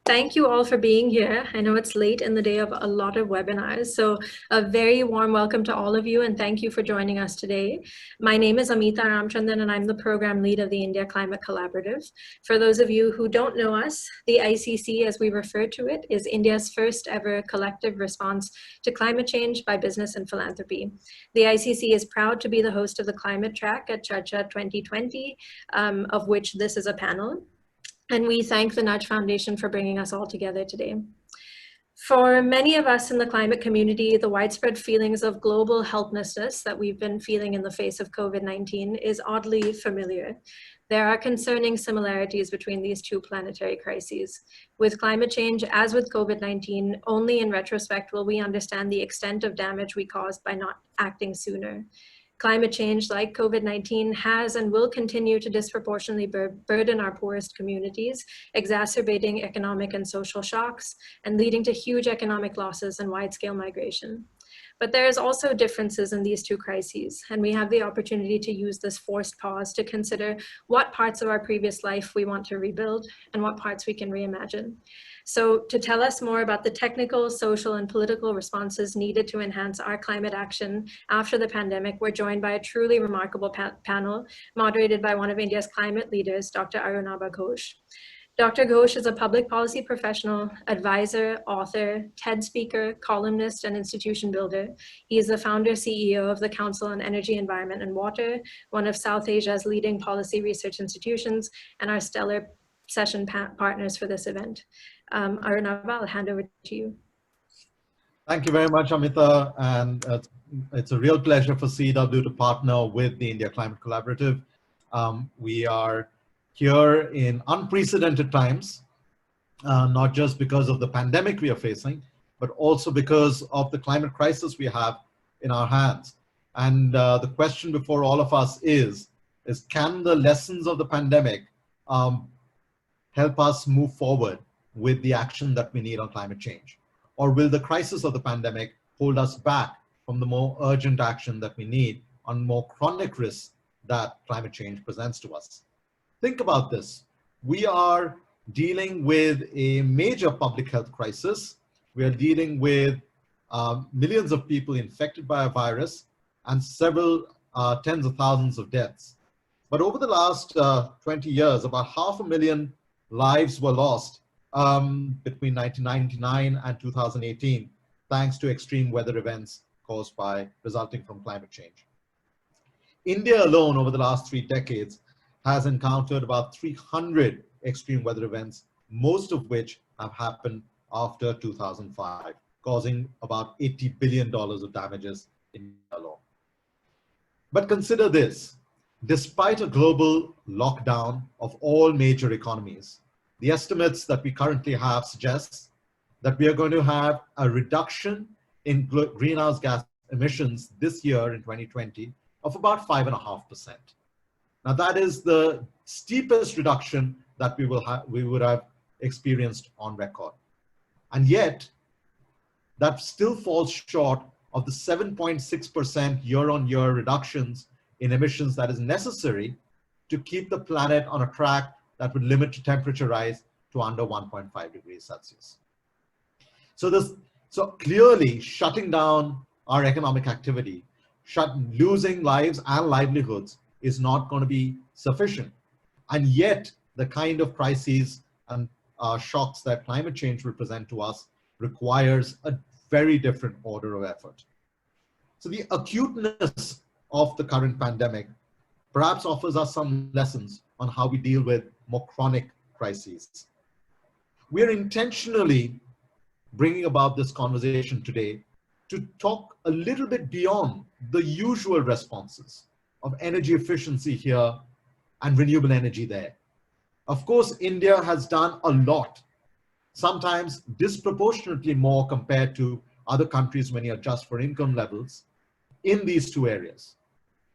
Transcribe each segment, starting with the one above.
Thank you all for being here. I know it's late in the day of a lot of webinars, so a very warm welcome to all of you and thank you for joining us today. My name is Amita Ramchandran and I'm the program lead of the India Climate Collaborative. For those of you who don't know us, the ICC, as we refer to it, is India's first ever collective response to climate change by business and philanthropy. The ICC is proud to be the host of the climate track at Charcha 2020, of which this is a panel. And we thank the Nudge Foundation for bringing us all together today. For many of us in the climate community, the widespread feelings of global helplessness that we've been feeling in the face of COVID-19 is oddly familiar. There are concerning similarities between these two planetary crises. With climate change, as with COVID-19, only in retrospect will we understand the extent of damage we caused by not acting sooner. Climate change, like COVID-19, has and will continue to disproportionately burden our poorest communities, exacerbating economic and social shocks, and leading to huge economic losses and wide-scale migration. But there is also differences in these two crises, and we have the opportunity to use this forced pause to consider what parts of our previous life we want to rebuild and what parts we can reimagine. So to tell us more about the technical, social, and political responses needed to enhance our climate action after the pandemic, we're joined by a truly remarkable panel moderated by one of India's climate leaders, Dr. Arunabha Ghosh. Dr. Ghosh is a public policy professional, advisor, author, TED speaker, columnist, and institution builder. He is the founder CEO of the Council on Energy, Environment, and Water, one of South Asia's leading policy research institutions, and our stellar session partners for this event. Arunabha, I'll hand over to you. Thank you very much, Amita. And it's a real pleasure for CEEW to partner with the India Climate Collaborative. We are here in unprecedented times, not just because of the pandemic we are facing, but also because of the climate crisis we have in our hands. And the question before all of us is can the lessons of the pandemic help us move forward with the action that we need on climate change? Or will the crisis of the pandemic hold us back from the more urgent action that we need on more chronic risks that climate change presents to us? Think about this. We are dealing with a major public health crisis. We are dealing with millions of people infected by a virus and several tens of thousands of deaths. But over the last 20 years, about 500,000 lives were lost between 1999 and 2018, thanks to extreme weather events resulting from climate change. India alone over the last 3 decades has encountered about 300 extreme weather events, most of which have happened after 2005, causing about $80 billion of damages in India alone. But consider this, despite a global lockdown of all major economies, the estimates that we currently have suggest that we are going to have a reduction in greenhouse gas emissions this year in 2020 of about 5.5%. Now that is the steepest reduction that we would have experienced on record. And yet, that still falls short of the 7.6% year-on-year reductions in emissions that is necessary to keep the planet on a track that would limit the temperature rise to under 1.5 degrees Celsius. So clearly shutting down our economic activity, losing lives and livelihoods is not going to be sufficient. And yet the kind of crises and shocks that climate change will present to us requires a very different order of effort. So the acuteness of the current pandemic perhaps offers us some lessons on how we deal with more chronic crises. We are intentionally bringing about this conversation today to talk a little bit beyond the usual responses of energy efficiency here and renewable energy there. Of course, India has done a lot, sometimes disproportionately more compared to other countries when you adjust for income levels in these two areas.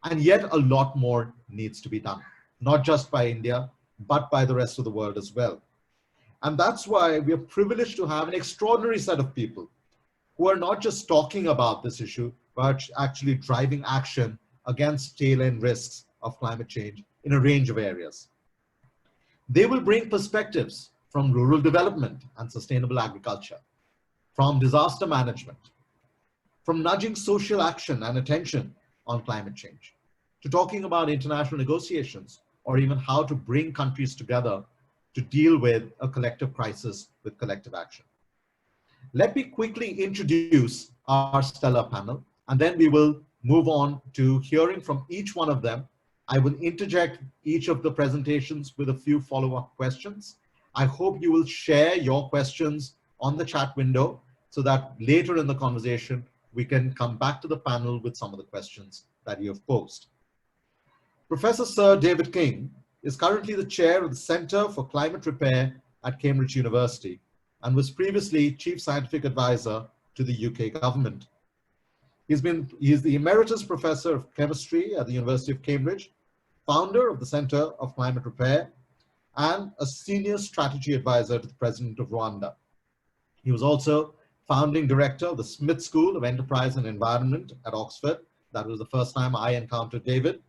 And yet a lot more needs to be done, not just by India, but by the rest of the world as well. And that's why we are privileged to have an extraordinary set of people who are not just talking about this issue, but actually driving action against tail-end risks of climate change in a range of areas. They will bring perspectives from rural development and sustainable agriculture, from disaster management, from nudging social action and attention on climate change, to talking about international negotiations, or even how to bring countries together to deal with a collective crisis with collective action. Let me quickly introduce our stellar panel, and then we will move on to hearing from each one of them. I will interject each of the presentations with a few follow-up questions. I hope you will share your questions on the chat window so that later in the conversation, we can come back to the panel with some of the questions that you have posed. Professor Sir David King is currently the chair of the Center for Climate Repair at Cambridge University and was previously Chief Scientific Advisor to the UK government. He is the Emeritus Professor of Chemistry at the University of Cambridge, founder of the Center of Climate Repair, and a Senior Strategy Advisor to the President of Rwanda. He was also founding director of the Smith School of Enterprise and Environment at Oxford. That was the first time I encountered David.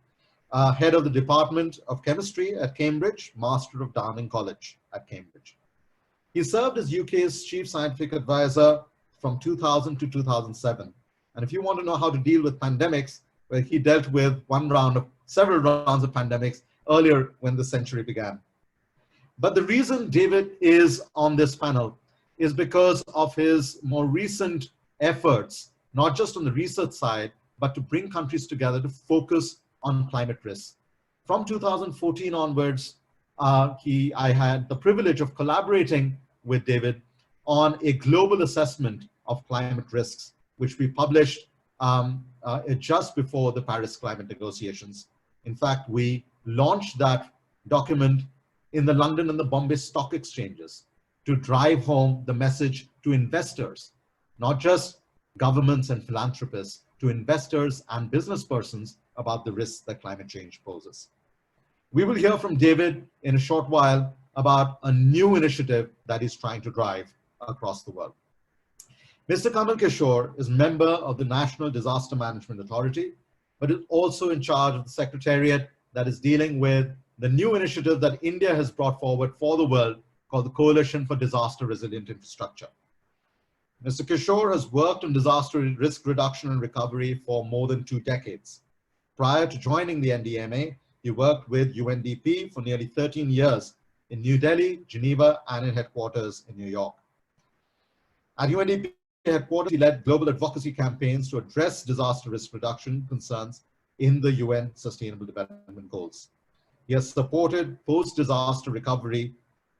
Head of the Department of Chemistry at Cambridge, Master of Downing College at Cambridge. He served as UK's Chief Scientific Advisor from 2000 to 2007. And if you want to know how to deal with pandemics, well, he dealt with several rounds of pandemics earlier when the century began. But the reason David is on this panel is because of his more recent efforts, not just on the research side, but to bring countries together to focus on climate risks. From 2014 onwards, I had the privilege of collaborating with David on a global assessment of climate risks, which we published just before the Paris climate negotiations. In fact, we launched that document in the London and the Bombay stock exchanges to drive home the message to investors, not just governments and philanthropists, to investors and business persons about the risks that climate change poses. We will hear from David in a short while about a new initiative that he's trying to drive across the world. Mr. Kamal Kishore is member of the National Disaster Management Authority, but is also in charge of the secretariat that is dealing with the new initiative that India has brought forward for the world called the Coalition for Disaster Resilient Infrastructure. Mr. Kishore has worked on disaster risk reduction and recovery for more than 2 decades. Prior to joining the NDMA, he worked with UNDP for nearly 13 years in New Delhi, Geneva, and in headquarters in New York. At UNDP headquarters, he led global advocacy campaigns to address disaster risk reduction concerns in the UN Sustainable Development Goals. He has supported post-disaster recovery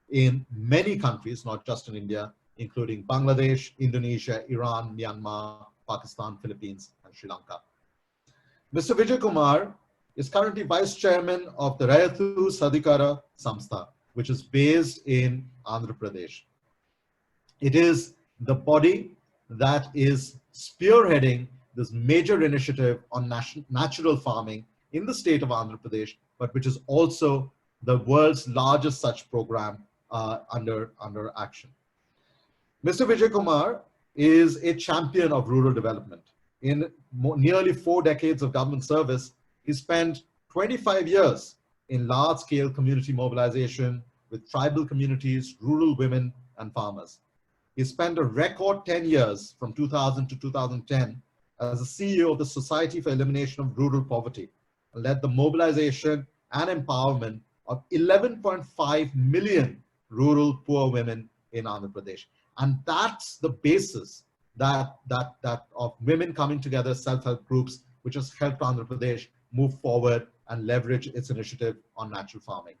in many countries, not just in India, including Bangladesh, Indonesia, Iran, Myanmar, Pakistan, Philippines, and Sri Lanka. Mr. Vijay Kumar is currently Vice Chairman of the Rayathu Sadhikara Samstha, which is based in Andhra Pradesh. It is the body that is spearheading this major initiative on natural farming in the state of Andhra Pradesh, but which is also the world's largest such program under action. Mr. Vijay Kumar is a champion of rural development. In nearly 4 decades of government service, he spent 25 years in large-scale community mobilization with tribal communities, rural women, and farmers. He spent a record 10 years from 2000 to 2010 as the CEO of the Society for Elimination of Rural Poverty, and led the mobilization and empowerment of 11.5 million rural poor women in Andhra Pradesh. And that's the basis that of women coming together, self-help groups, which has helped Andhra Pradesh move forward and leverage its initiative on natural farming.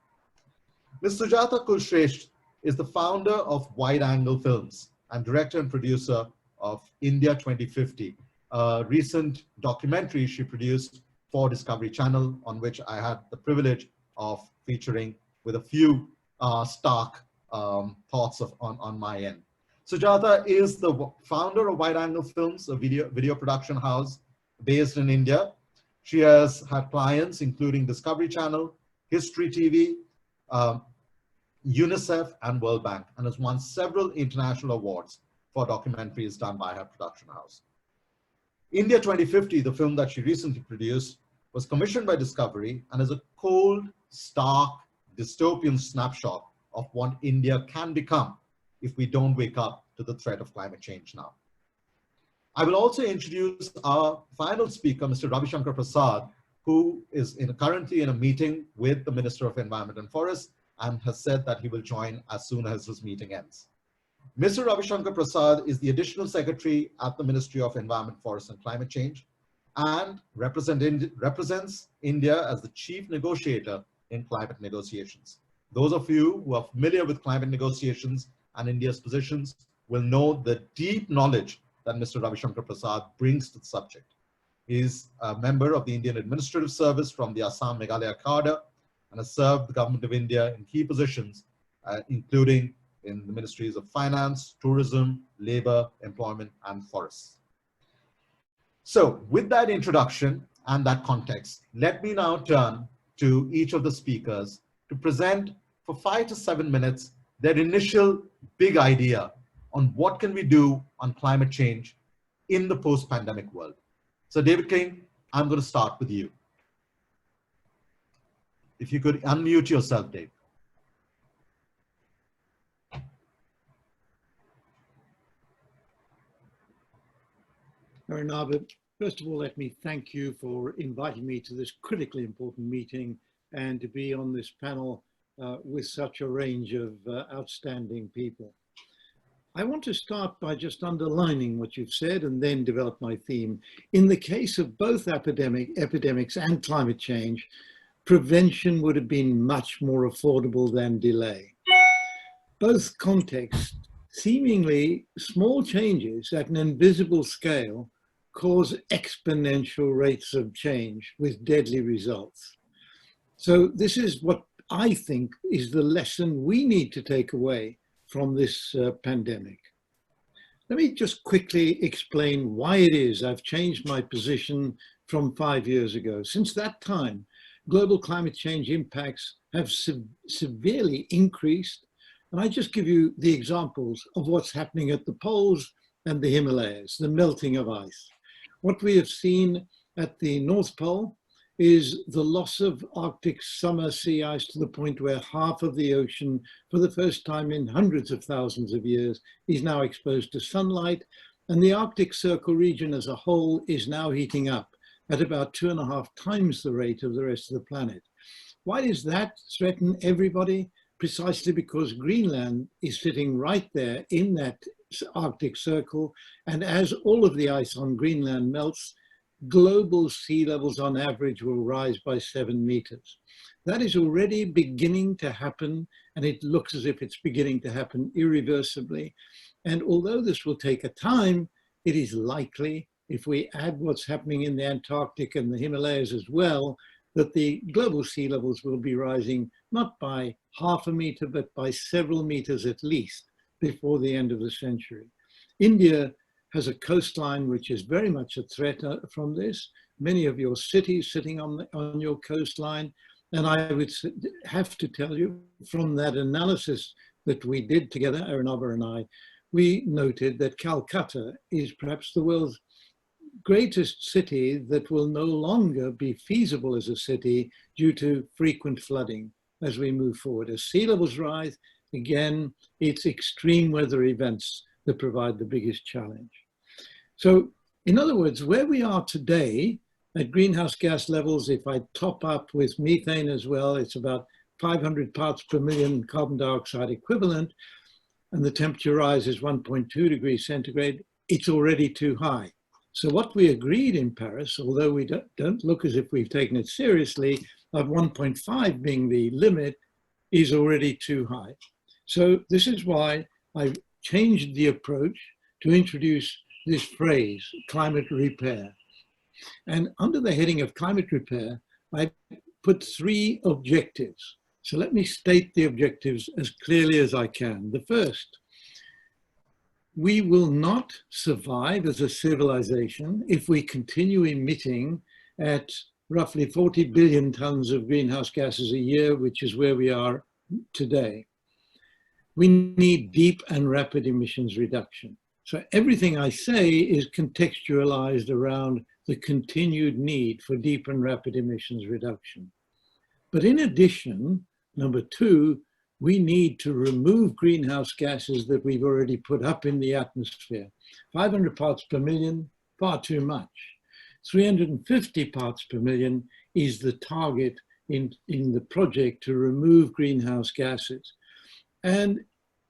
Ms. Sujata Kulshreshtha is the founder of Wide Angle Films and director and producer of India 2050, a recent documentary she produced for Discovery Channel, on which I had the privilege of featuring with a few stark thoughts on my end. Sujata is the founder of Wide Angle Films, a video production house based in India. She has had clients including Discovery Channel, History TV, UNICEF, and World Bank, and has won several international awards for documentaries done by her production house. India 2050, the film that she recently produced, was commissioned by Discovery and is a cold, stark, dystopian snapshot of what India can become if we don't wake up to the threat of climate change now. I will also introduce our final speaker, Mr. Ravi Shankar Prasad, who is currently in a meeting with the Minister of Environment and Forests and has said that he will join as soon as his meeting ends. Mr. Ravi Shankar Prasad is the Additional Secretary at the Ministry of Environment, Forests and Climate Change and represents India as the chief negotiator in climate negotiations. Those of you who are familiar with climate negotiations and India's positions will know the deep knowledge that Mr. Ravi Shankar Prasad brings to the subject. He is a member of the Indian Administrative Service from the Assam Meghalaya cadre and has served the government of India in key positions, including in the ministries of finance, tourism, labor, employment, and forests. So with that introduction and that context, let me now turn to each of the speakers to present for 5 to 7 minutes their initial big idea on what can we do on climate change in the post-pandemic world. So David King, I'm going to start with you. If you could unmute yourself, Dave. Arunabha, first of all, let me thank you for inviting me to this critically important meeting and to be on this panel with such a range of outstanding people. I want to start by just underlining what you've said and then develop my theme. In the case of both epidemics and climate change, prevention would have been much more affordable than delay. Both contexts, seemingly small changes at an invisible scale cause exponential rates of change with deadly results. So this is what I think is the lesson we need to take away from this pandemic. Let me just quickly explain why it is I've changed my position from 5 years ago. Since that time, global climate change impacts have severely increased. And I just give you the examples of what's happening at the poles and the Himalayas, the melting of ice. What we have seen at the North Pole is the loss of Arctic summer sea ice to the point where half of the ocean, for the first time in hundreds of thousands of years, is now exposed to sunlight. And the Arctic Circle region as a whole is now heating up at about 2.5 times the rate of the rest of the planet. Why does that threaten everybody? Precisely because Greenland is sitting right there in that Arctic Circle. And as all of the ice on Greenland melts, global sea levels on average will rise by 7 meters. That is already beginning to happen, and it looks as if it's beginning to happen irreversibly. And although this will take a time, it is likely, if we add what's happening in the Antarctic and the Himalayas as well, that the global sea levels will be rising not by 0.5 meter, but by several meters at least before the end of the century. India has a coastline which is very much a threat from this. Many of your cities sitting on your coastline. And I would have to tell you from that analysis that we did together, Arunabha and I, we noted that Calcutta is perhaps the world's greatest city that will no longer be feasible as a city due to frequent flooding as we move forward. As sea levels rise, again, it's extreme weather events that provide the biggest challenge. So in other words, where we are today at greenhouse gas levels, if I top up with methane as well, it's about 500 parts per million carbon dioxide equivalent, and the temperature rise is 1.2 degrees centigrade, it's already too high. So what we agreed in Paris, although we don't look as if we've taken it seriously, of 1.5 being the limit, is already too high. So this is why I changed the approach to introduce this phrase, climate repair. And under the heading of climate repair, I put 3 objectives. So let me state the objectives as clearly as I can. The first, we will not survive as a civilization if we continue emitting at roughly 40 billion tons of greenhouse gases a year, which is where we are today. We need deep and rapid emissions reduction. So everything I say is contextualized around the continued need for deep and rapid emissions reduction. But in addition, number 2, we need to remove greenhouse gases that we've already put up in the atmosphere. 500 parts per million, far too much. 350 parts per million is the target in the project to remove greenhouse gases. And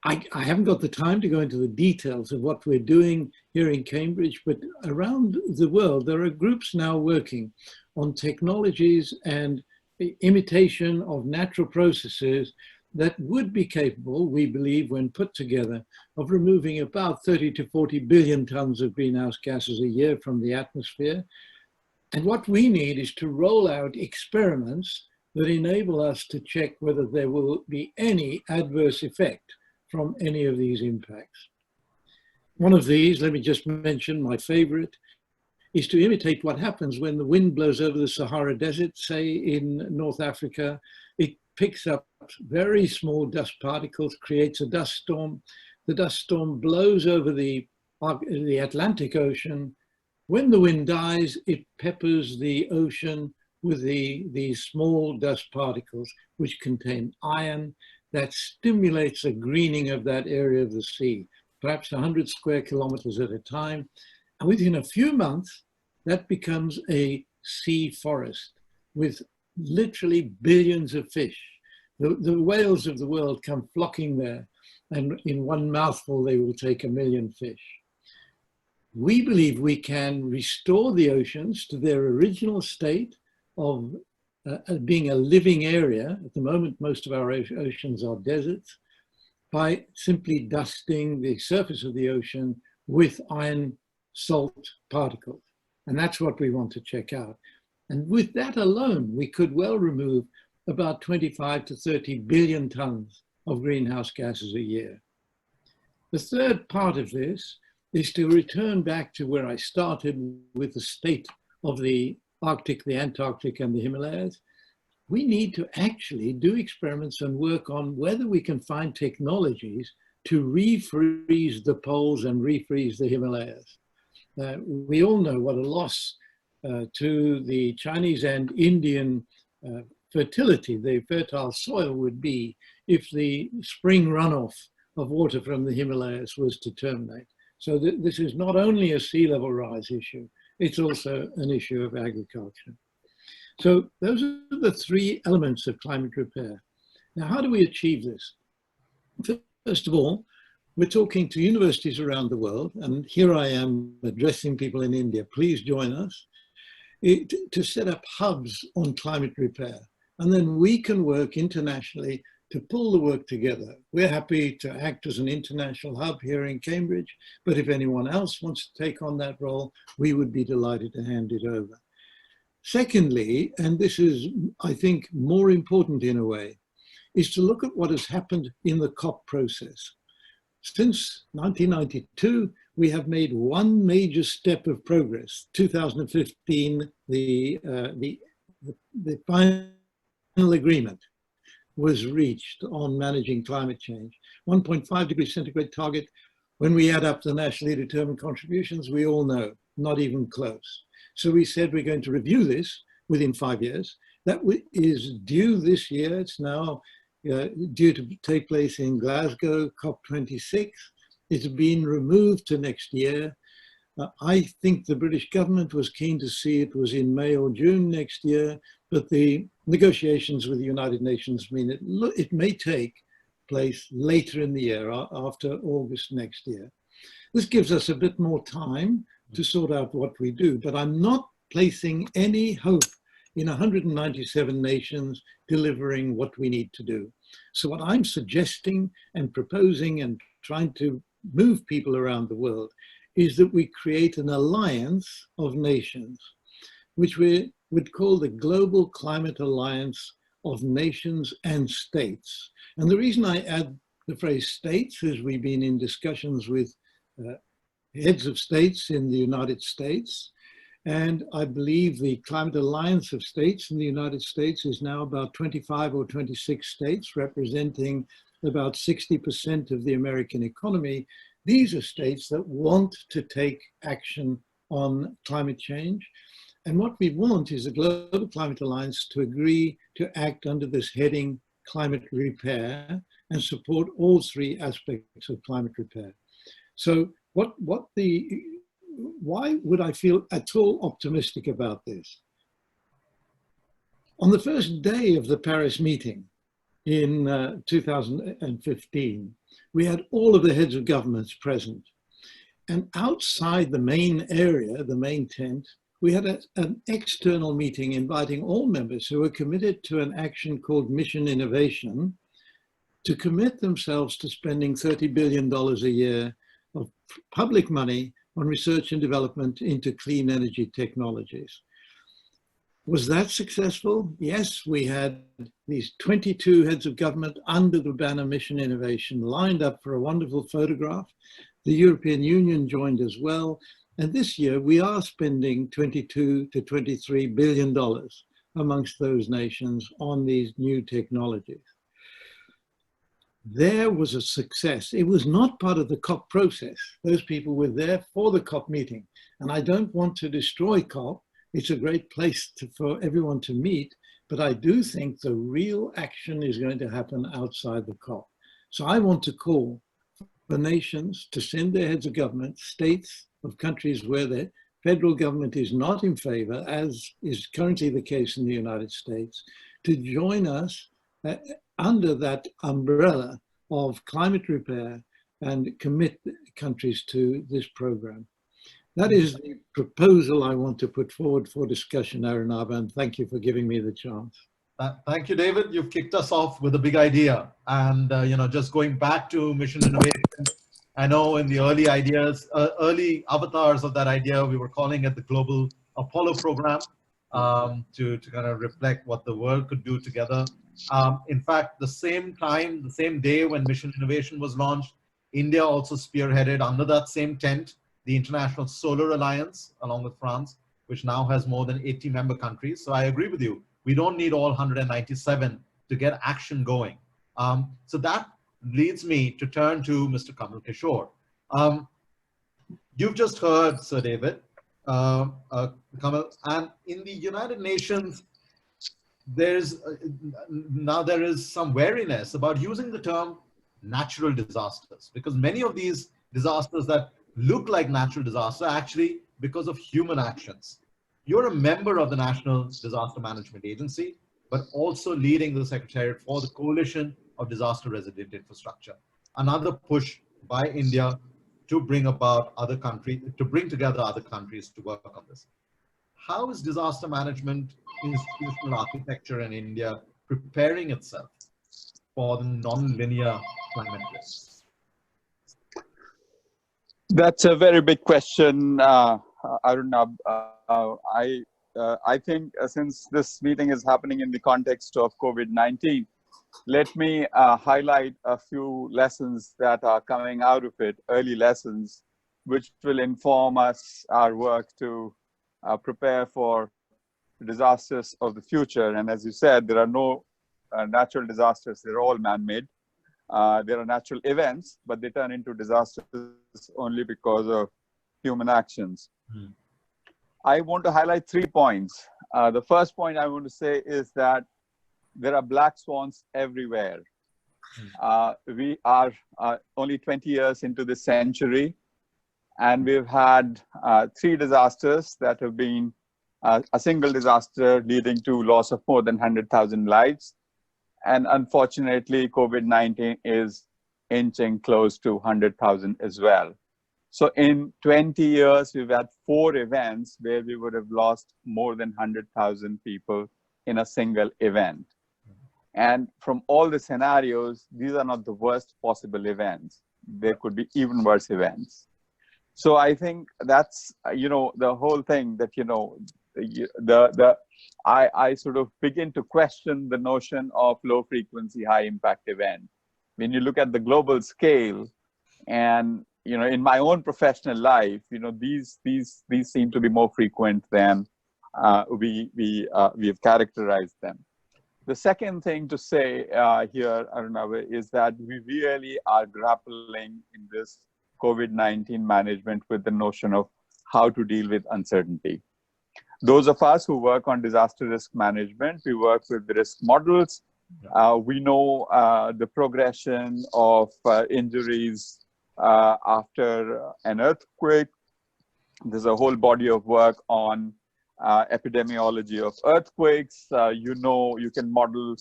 I haven't got the time to go into the details of what we're doing here in Cambridge, but around the world, there are groups now working on technologies and the imitation of natural processes that would be capable, we believe, when put together, of removing about 30 to 40 billion tons of greenhouse gases a year from the atmosphere. And what we need is to roll out experiments that enable us to check whether there will be any adverse effect from any of these impacts. One of these, let me just mention my favorite, is to imitate what happens when the wind blows over the Sahara Desert, say in North Africa. It picks up very small dust particles, creates a dust storm. The dust storm blows over the Atlantic Ocean. When the wind dies, it peppers the ocean with these small dust particles, which contain iron, that stimulates a greening of that area of the sea, perhaps 100 square kilometers at a time. And within a few months, that becomes a sea forest with literally billions of fish. The whales of the world come flocking there, and in one mouthful, they will take 1 million fish. We believe we can restore the oceans to their original state of being a living area. At the moment, most of our oceans are deserts, by simply dusting the surface of the ocean with iron salt particles. And that's what we want to check out. And with that alone, we could well remove about 25 to 30 billion tons of greenhouse gases a year. The third part of this is to return back to where I started with the state of the Arctic, the Antarctic, and the Himalayas. We need to actually do experiments and work on whether we can find technologies to refreeze the poles and refreeze the Himalayas. We all know what a loss to the Chinese and Indian fertility, the fertile soil, would be if the spring runoff of water from the Himalayas was to terminate. So this is not only a sea level rise issue, it's also an issue of agriculture. So those are the three elements of climate repair. Now, how do we achieve this? First of all, we're talking to universities around the world, and here I am addressing people in India. Please join us to set up hubs on climate repair. And then we can work internationally to pull the work together. We're happy to act as an international hub here in Cambridge, but if anyone else wants to take on that role, we would be delighted to hand it over. Secondly, and this is, I think, more important in a way, is to look at what has happened in the COP process. Since 1992, we have made one major step of progress. 2015, the final agreement was reached on managing climate change. 1.5 degree centigrade target, when we add up the nationally determined contributions, we all know, not even close. So we said we're going to review this within 5 years. That is due this year. It's now due to take place in Glasgow, COP26. It's been removed to next year. I think the British government was keen to see it was in May or June next year, but the negotiations with the United Nations mean it may take place later in the year, after August next year. This gives us a bit more time to sort out what we do, but I'm not placing any hope in 197 nations delivering what we need to do. So what I'm suggesting and proposing and trying to move people around the world is that we create an alliance of nations, which we would call the Global Climate Alliance of Nations and States. And the reason I add the phrase states is we've been in discussions with heads of states in the United States. And I believe the Climate Alliance of States in the United States is now about 25 or 26 states, representing about 60% of the American economy. These are states that want to take action on climate change. And what we want is the Global Climate Alliance to agree to act under this heading, climate repair, and support all three aspects of climate repair. So why would I feel at all optimistic about this? On the first day of the Paris meeting in 2015, we had all of the heads of governments present. And outside the main area, the main tent, we had an external meeting inviting all members who were committed to an action called Mission Innovation to commit themselves to spending $30 billion a year of public money on research and development into clean energy technologies. Was that successful? Yes, we had these 22 heads of government under the banner Mission Innovation lined up for a wonderful photograph. The European Union joined as well. And this year we are spending $22 to $23 billion amongst those nations on these new technologies. There was a success. It was not part of the COP process. Those people were there for the COP meeting. And I don't want to destroy COP. It's a great place for everyone to meet, but I do think the real action is going to happen outside the COP. So I want to call for nations to send their heads of government, states of countries where the federal government is not in favor, as is currently the case in the United States, to join us under that umbrella of climate repair and commit countries to this program. That is the proposal I want to put forward for discussion, Arunabha, and thank you for giving me the chance. Thank you, David. You've kicked us off with a big idea. And, just going back to Mission Innovation, I know in the early ideas, early avatars of that idea, we were calling it the Global Apollo Program to kind of reflect what the world could do together. In fact, the same day when Mission Innovation was launched, India also spearheaded under that same tent the International Solar Alliance, along with France, which now has more than 80 member countries. So I agree with you. We don't need all 197 to get action going. So that leads me to turn to Mr. Kamal Kishore. You've just heard, Sir David, Kamal, and in the United Nations, there is some wariness about using the term natural disasters, because many of these disasters that look like natural disaster actually because of human actions. You're a member of the National Disaster Management Agency, but also leading the Secretariat for the Coalition of Disaster Resilient Infrastructure. Another push by India to bring together other countries to work on this. How is disaster management institutional architecture in India preparing itself for the non-linear climate risks? That's a very big question, Arunabha. I think since this meeting is happening in the context of COVID-19, let me highlight a few lessons that are coming out of it, early lessons, which will inform us, our work to prepare for disasters of the future. And as you said, there are no natural disasters, they're all man-made. There are natural events, but they turn into disasters only because of human actions. I want to highlight 3 points. The first point I want to say is that there are black swans everywhere. We are only 20 years into this century, and we've had 3 disasters that have been a single disaster leading to loss of more than 100,000 lives. And unfortunately, COVID-19 is inching close to 100,000 as well. So in 20 years, we've had 4 events where we would have lost more than 100,000 people in a single event. And from all the scenarios, these are not the worst possible events. There could be even worse events. So I think that's, the whole thing that, I sort of begin to question the notion of low frequency, high impact event. When you look at the global scale and, in my own professional life, these seem to be more frequent than we have characterized them. The second thing to say here, Arunabha, is that we really are grappling in this COVID-19 management with the notion of how to deal with uncertainty. Those of us who work on disaster risk management, we work with risk models, We know the progression of injuries after an earthquake. There's a whole body of work on epidemiology of earthquakes. You can model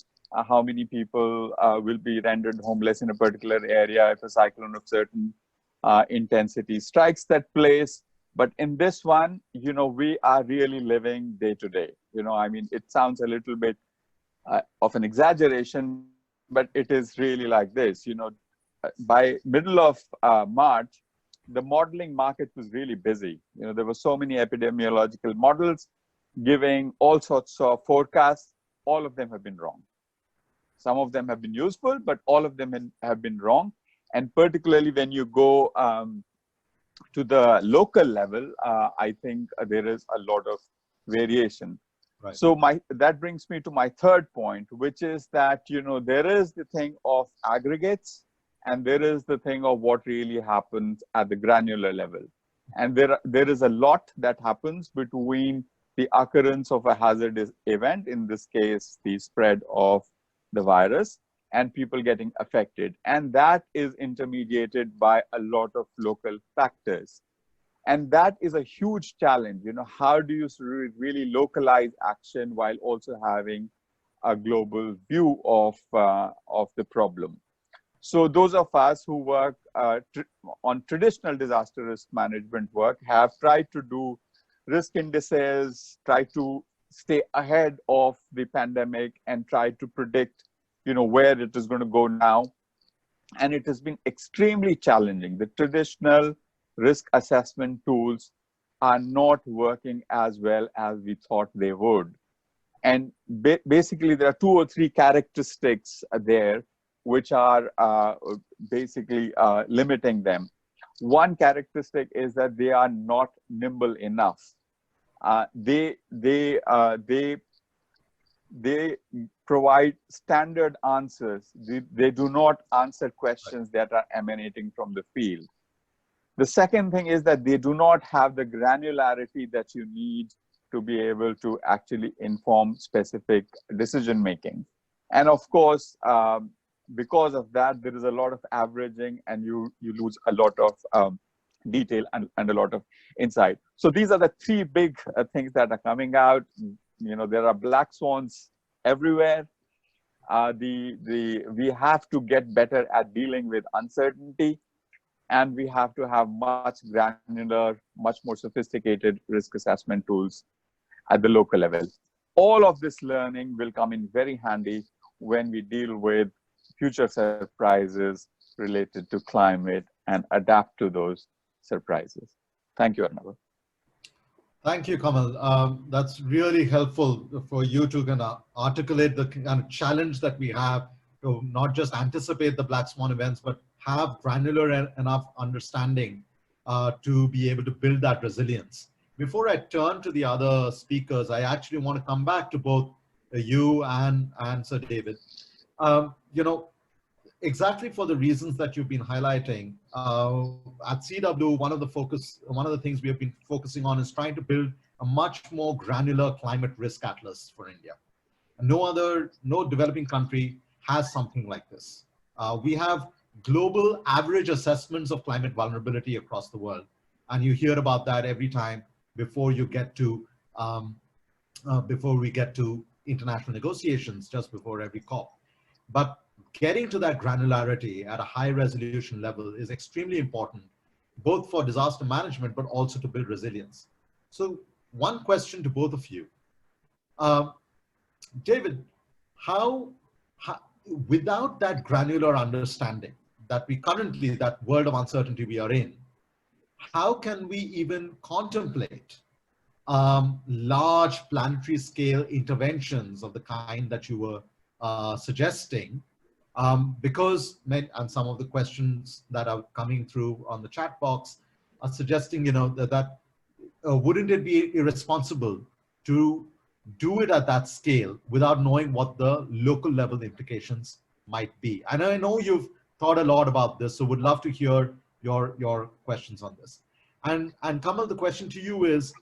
how many people will be rendered homeless in a particular area if a cyclone of certain intensity strikes that place. But in this one, we are really living day to day. I mean, it sounds a little bit of an exaggeration, but it is really like this. By middle of March, the modeling market was really busy. There were so many epidemiological models giving all sorts of forecasts. All of them have been wrong. Some of them have been useful, but all of them have been wrong. And particularly when you go to the local level, I think there is a lot of variation. Right. So that brings me to my third point, which is that, there is the thing of aggregates and there is the thing of what really happens at the granular level. And there is a lot that happens between the occurrence of a hazardous event, in this case, the spread of the virus, and people getting affected. And that is intermediated by a lot of local factors. And that is a huge challenge. How do you really localize action while also having a global view of the problem? So those of us who work on traditional disaster risk management work have tried to do risk indices, try to stay ahead of the pandemic and try to predict, where it is going to go now. And it has been extremely challenging. The traditional risk assessment tools are not working as well as we thought they would. And basically, there are 2 or 3 characteristics there which are basically limiting them. One characteristic is that they are not nimble enough. They provide standard answers. They do not answer questions that are emanating from the field. The second thing is that they do not have the granularity that you need to be able to actually inform specific decision making. And of course, because of that, there is a lot of averaging and you lose a lot of detail and a lot of insight. So these are the 3 big things that are coming out. There are black swans everywhere. We have to get better at dealing with uncertainty, and we have to have much granular, much more sophisticated risk assessment tools at the local level. All of this learning will come in very handy when we deal with future surprises related to climate and adapt to those surprises. Thank you, Arunabha. Thank you, Kamal. That's really helpful for you to kind of articulate the kind of challenge that we have to not just anticipate the black swan events, but have granular enough understanding to be able to build that resilience. Before I turn to the other speakers, I actually want to come back to both you and Sir David. Exactly for the reasons that you've been highlighting, at CEEW, one of the things we have been focusing on is trying to build a much more granular climate risk atlas for India. No developing country has something like this. We have global average assessments of climate vulnerability across the world, and you hear about that every time before we get to international negotiations, just before every COP. But getting to that granularity at a high resolution level is extremely important, both for disaster management, but also to build resilience. So one question to both of you. David, how without that granular understanding that that world of uncertainty we are in, how can we even contemplate large planetary scale interventions of the kind that you were suggesting? Because, and some of the questions that are coming through on the chat box are suggesting, that wouldn't it be irresponsible to do it at that scale without knowing what the local level implications might be? And I know you've thought a lot about this, so would love to hear your questions on this. And Kamal, the question to you is,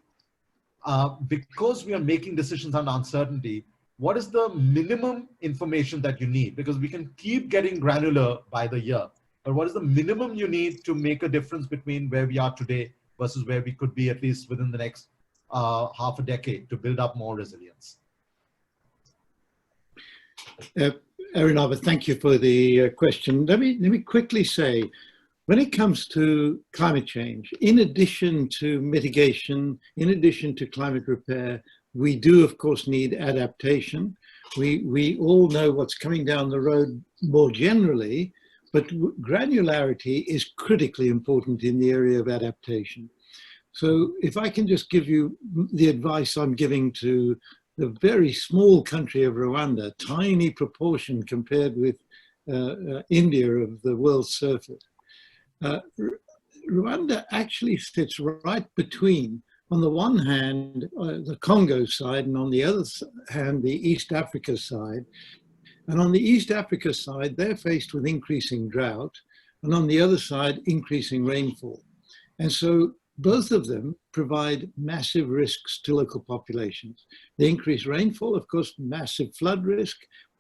because we are making decisions on uncertainty, what is the minimum information that you need? Because we can keep getting granular by the year, but what is the minimum you need to make a difference between where we are today versus where we could be at least within the next half a decade to build up more resilience? Arunabha, thank you for the question. Let me quickly say, when it comes to climate change, in addition to mitigation, in addition to climate repair, we do, of course, need adaptation. We all know what's coming down the road more generally, but granularity is critically important in the area of adaptation. So if I can just give you the advice I'm giving to the very small country of Rwanda, tiny proportion compared with India of the world's surface. Rwanda actually sits right between, on the one hand, the Congo side, and on the other hand, the East Africa side. And on the East Africa side, they're faced with increasing drought, and on the other side, increasing rainfall. And so both of them provide massive risks to local populations. The increased rainfall, of course, massive flood risk,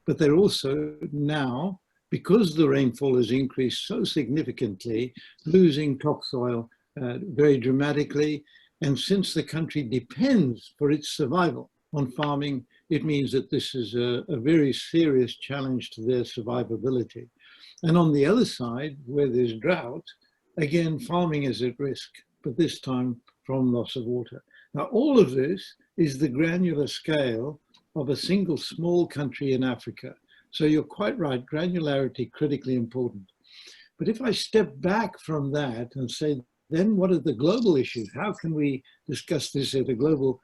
but they're also now, because the rainfall has increased so significantly, losing topsoil very dramatically. And since the country depends for its survival on farming, it means that this is a very serious challenge to their survivability. And on the other side, where there's drought, again, farming is at risk, but this time from loss of water. Now, all of this is the granular scale of a single small country in Africa. So you're quite right, granularity critically important. But if I step back from that and say, then what are the global issues? How can we discuss this at a global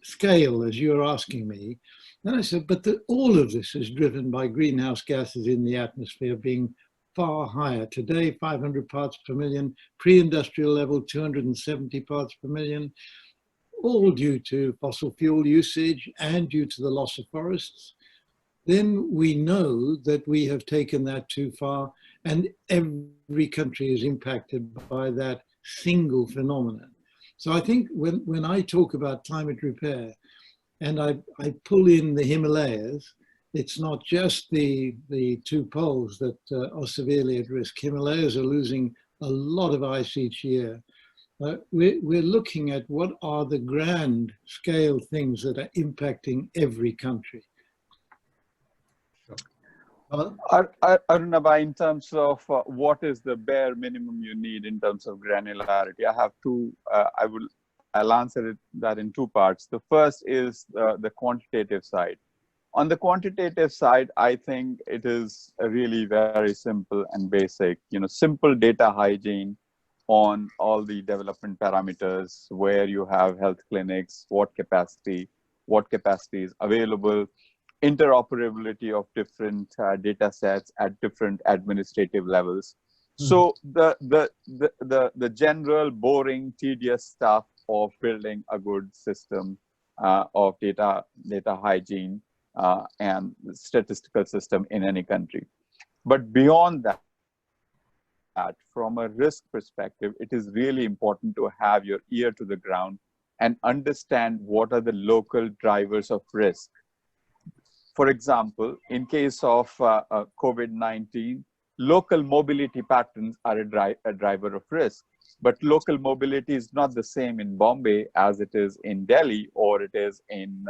scale, as you're asking me? Then I said, but all of this is driven by greenhouse gases in the atmosphere being far higher. Today, 500 parts per million, pre-industrial level, 270 parts per million, all due to fossil fuel usage and due to the loss of forests. Then we know that we have taken that too far, and every country is impacted by that single phenomenon. So I think when I talk about climate repair and I pull in the Himalayas, it's not just the two poles that are severely at risk. Himalayas are losing a lot of ice each year. We're looking at what are the grand scale things that are impacting every country. Arunabha, in terms of what is the bare minimum you need in terms of granularity, I have two. I'll answer that in two parts. The first is the quantitative side. On the quantitative side, I think it is really very simple and basic. Simple data hygiene on all the development parameters, where you have health clinics, what capacity is available, interoperability of different data sets at different administrative levels. So the general boring, tedious stuff of building a good system of data hygiene and statistical system in any country. But beyond that, from a risk perspective, it is really important to have your ear to the ground and understand what are the local drivers of risk. For example, in case of COVID-19, local mobility patterns are a driver of risk. But local mobility is not the same in Bombay as it is in Delhi or it is in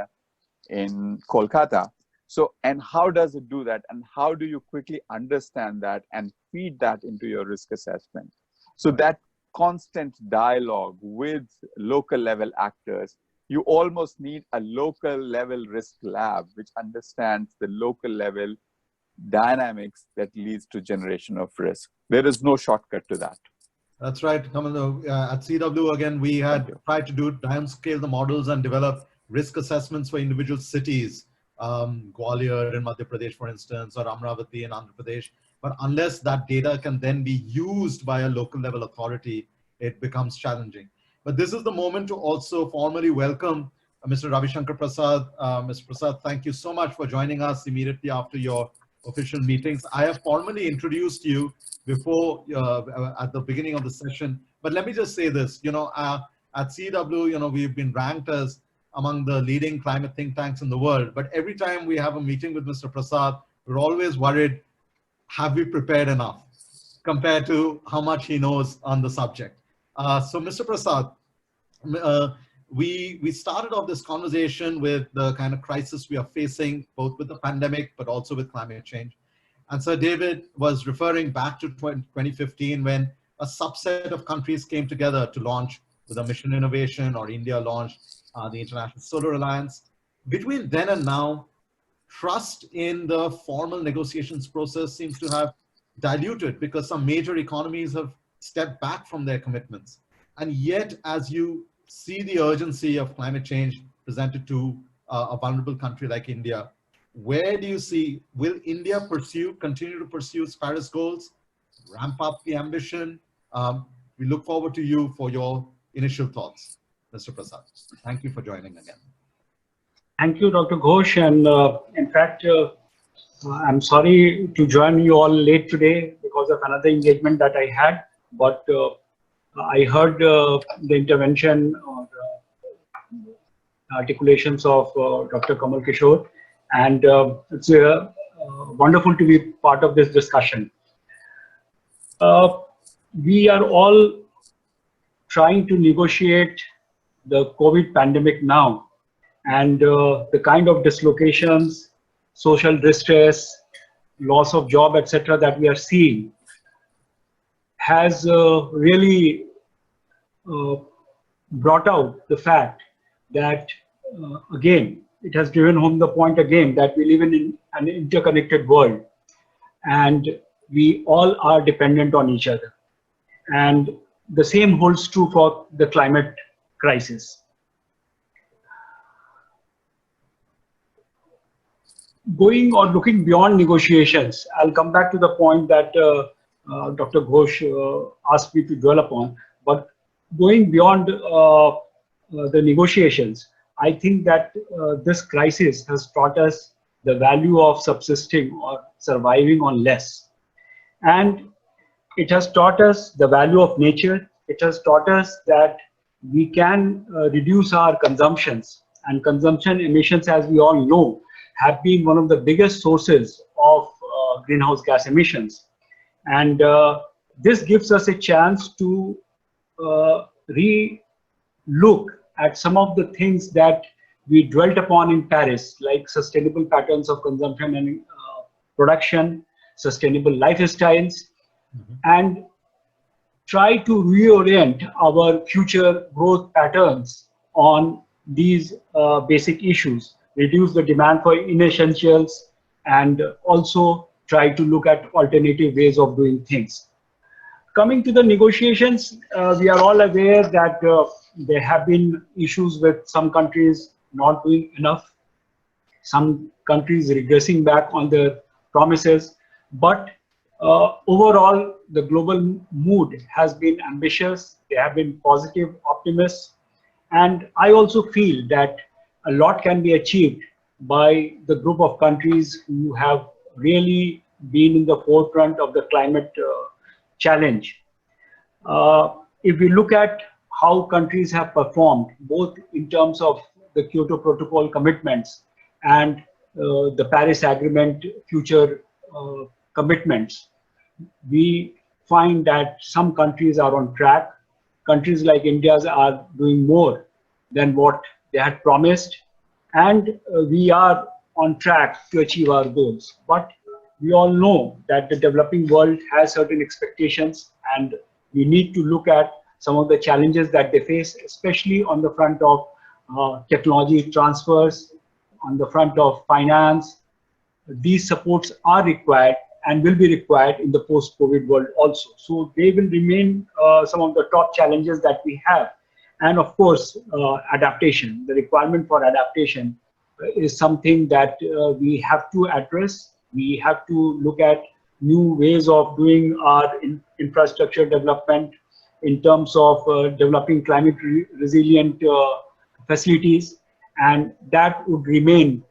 Kolkata. So, and how does it do that? And how do you quickly understand that and feed that into your risk assessment? So that constant dialogue with local level actors, you almost need a local level risk lab, which understands the local level dynamics that leads to generation of risk. There is no shortcut to that. That's right, Kamal. At CEEW, again, we had tried to downscale the models and develop risk assessments for individual cities, Gwalior in Madhya Pradesh, for instance, or Amravati in Andhra Pradesh. But unless that data can then be used by a local level authority, it becomes challenging. But this is the moment to also formally welcome Mr. Ravi Shankar Prasad. Mr. Prasad, thank you so much for joining us immediately after your official meetings. I have formally introduced you before at the beginning of the session, but let me just say this, at CEEW, we've been ranked as among the leading climate think tanks in the world. But every time we have a meeting with Mr. Prasad, we're always worried, have we prepared enough compared to how much he knows on the subject? So Mr. Prasad, we started off this conversation with the kind of crisis we are facing, both with the pandemic, but also with climate change. And Sir David was referring back to 2015 when a subset of countries came together to launch with a mission innovation, or India launched the International Solar Alliance. Between then and now, trust in the formal negotiations process seems to have diluted because some major economies have stepped back from their commitments. And yet, as you see the urgency of climate change presented to a vulnerable country like India, where do you see, will India continue to pursue its Paris goals, ramp up the ambition? We look forward to you for your initial thoughts, Mr. Prasad. Thank you for joining again. Thank you, Dr. Ghosh. And in fact, I'm sorry to join you all late today because of another engagement that I had. But I heard the intervention or articulations of Dr. Kamal Kishore, and it's wonderful to be part of this discussion. We are all trying to negotiate the COVID pandemic now, and the kind of dislocations, social distress, loss of job, etc., that we are seeing has really brought out the fact that, again, it has driven home the point again that we live in an interconnected world and we all are dependent on each other. And the same holds true for the climate crisis. Going or looking beyond negotiations, I'll come back to the point that Dr. Ghosh asked me to dwell upon, but going beyond the negotiations, I think that this crisis has taught us the value of subsisting or surviving on less. And it has taught us the value of nature. It has taught us that we can reduce our consumptions, and consumption emissions, as we all know, have been one of the biggest sources of greenhouse gas emissions. And this gives us a chance to re-look at some of the things that we dwelt upon in Paris, like sustainable patterns of consumption and production, sustainable lifestyles, and try to reorient our future growth patterns on these basic issues, reduce the demand for inessentials, and also try to look at alternative ways of doing things. Coming to the negotiations, we are all aware that there have been issues with some countries not doing enough, some countries regressing back on their promises, but overall the global mood has been ambitious. There have been positive optimists, and I also feel that a lot can be achieved by the group of countries who have really been in the forefront of the climate challenge. If we look at how countries have performed, both in terms of the Kyoto Protocol commitments and the Paris Agreement future commitments, we find that some countries are on track. Countries like India are doing more than what they had promised, and we are on track to achieve our goals. But we all know that the developing world has certain expectations, and we need to look at some of the challenges that they face, especially on the front of technology transfers, on the front of finance. These supports are required and will be required in the post-COVID world also. So they will remain some of the top challenges that we have. And of course, adaptation, the requirement for adaptation is something that we have to address. We have to look at new ways of doing our infrastructure development in terms of developing climate resilient facilities, and that would remain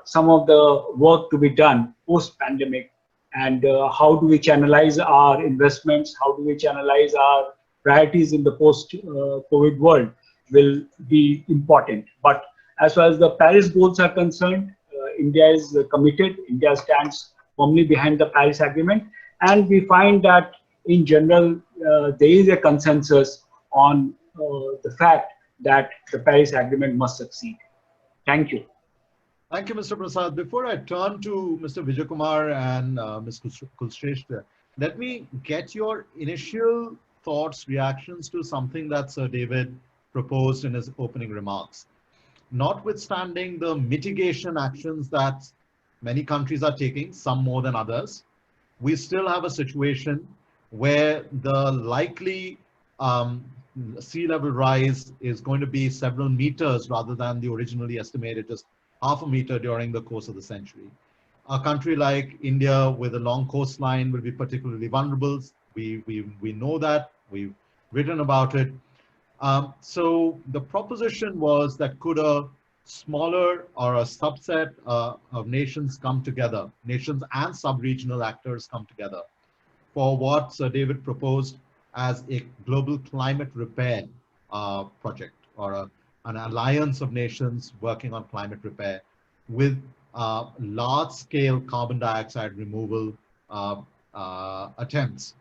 some of the work to be done post-pandemic. And how do we channelize our investments, how do we channelize our priorities in the post-COVID world will be important. But As far as the Paris goals are concerned, India is committed. India stands firmly behind the Paris Agreement. And we find that in general, there is a consensus on the fact that the Paris Agreement must succeed. Thank you. Thank you, Mr. Prasad. Before I turn to Mr. Vijay Kumar and Ms. Kulshreshtha, let me get your initial thoughts, reactions to something that Sir David proposed in his opening remarks. Notwithstanding the mitigation actions that many countries are taking, some more than others, we still have a situation where the likely sea level rise is going to be several meters rather than the originally estimated just half a meter during the course of the century. A country like India with a long coastline will be particularly vulnerable. We know that, we've written about it. So the proposition was that could a smaller or a subset of nations come together, nations and sub-regional actors come together for what Sir David proposed as a global climate repair project, or an alliance of nations working on climate repair with large-scale carbon dioxide removal attempts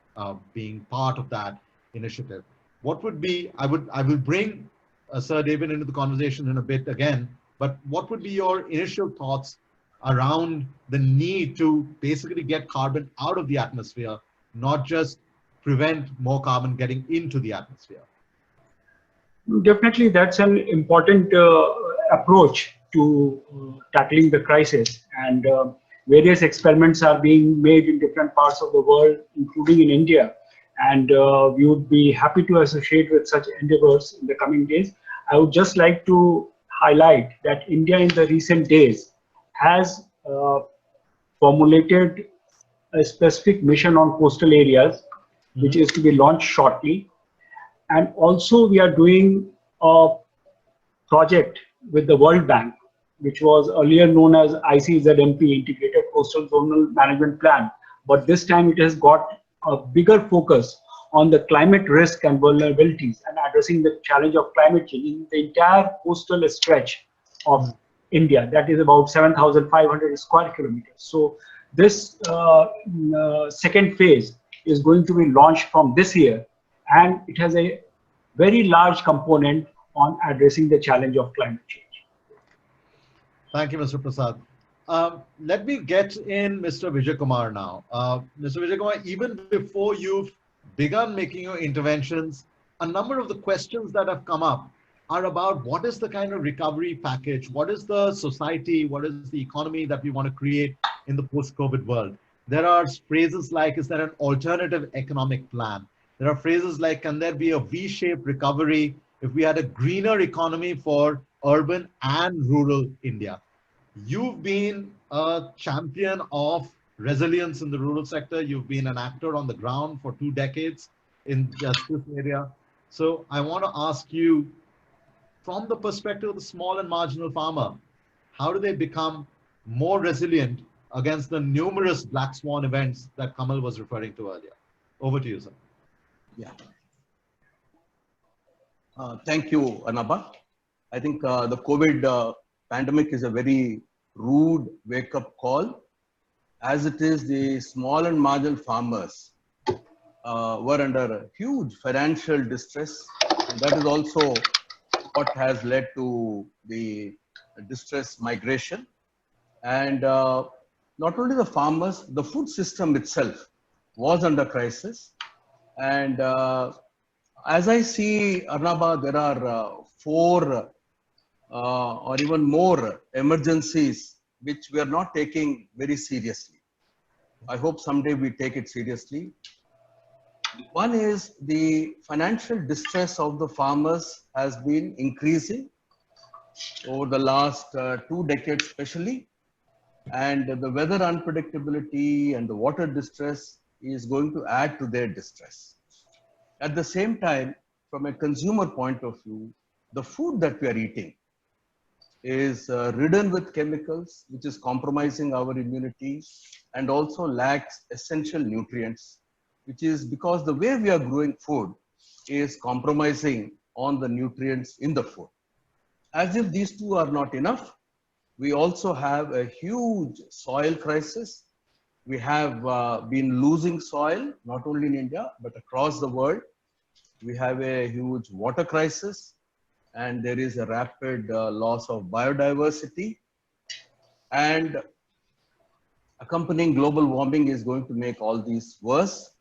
being part of that initiative. What would be, I will bring Sir David into the conversation in a bit again, but what would be your initial thoughts around the need to basically get carbon out of the atmosphere, not just prevent more carbon getting into the atmosphere? Definitely, that's an important approach to tackling the crisis, and various experiments are being made in different parts of the world, including in India, and we would be happy to associate with such endeavors in the coming days. I would just like to highlight that India in the recent days has formulated a specific mission on coastal areas, which is to be launched shortly. And also we are doing a project with the World Bank, which was earlier known as ICZMP, Integrated Coastal Zonal Management Plan. But this time it has got a bigger focus on the climate risk and vulnerabilities and addressing the challenge of climate change in the entire coastal stretch of India. That is about 7,500 square kilometers. So this second phase is going to be launched from this year, and it has a very large component on addressing the challenge of climate change. Thank you, Mr. Prasad. Let me get in Mr. Vijay Kumar now. Mr. Vijay Kumar, even before you've begun making your interventions, a number of the questions that have come up are about what is the kind of recovery package, what is the society, what is the economy that we want to create in the post-COVID world. There are phrases like, is there an alternative economic plan? There are phrases like, can there be a V-shaped recovery if we had a greener economy for urban and rural India? You've been a champion of resilience in the rural sector. You've been an actor on the ground for 2 decades in just this area. So I want to ask you, from the perspective of the small and marginal farmer, how do they become more resilient against the numerous black swan events that Kamal was referring to earlier? Over to you, sir. Yeah. Thank you, Arunabha. I think the COVID pandemic is a very rude wake-up call, as it is the small and marginal farmers were under huge financial distress, and that is also what has led to the distress migration. And not only the farmers, the food system itself was under crisis. And as I see, Arunabha, there are 4 or even more emergencies which we are not taking very seriously. I hope someday we take it seriously. One is the financial distress of the farmers has been increasing over the last 2 decades especially, and the weather unpredictability and the water distress is going to add to their distress. At the same time, from a consumer point of view, the food that we are eating is ridden with chemicals, which is compromising our immunity and also lacks essential nutrients, which is because the way we are growing food is compromising on the nutrients in the food. As if these two are not enough, we also have a huge soil crisis. We have been losing soil, not only in India, but across the world. We have a huge water crisis, and there is a rapid loss of biodiversity. And accompanying global warming is going to make all these worse.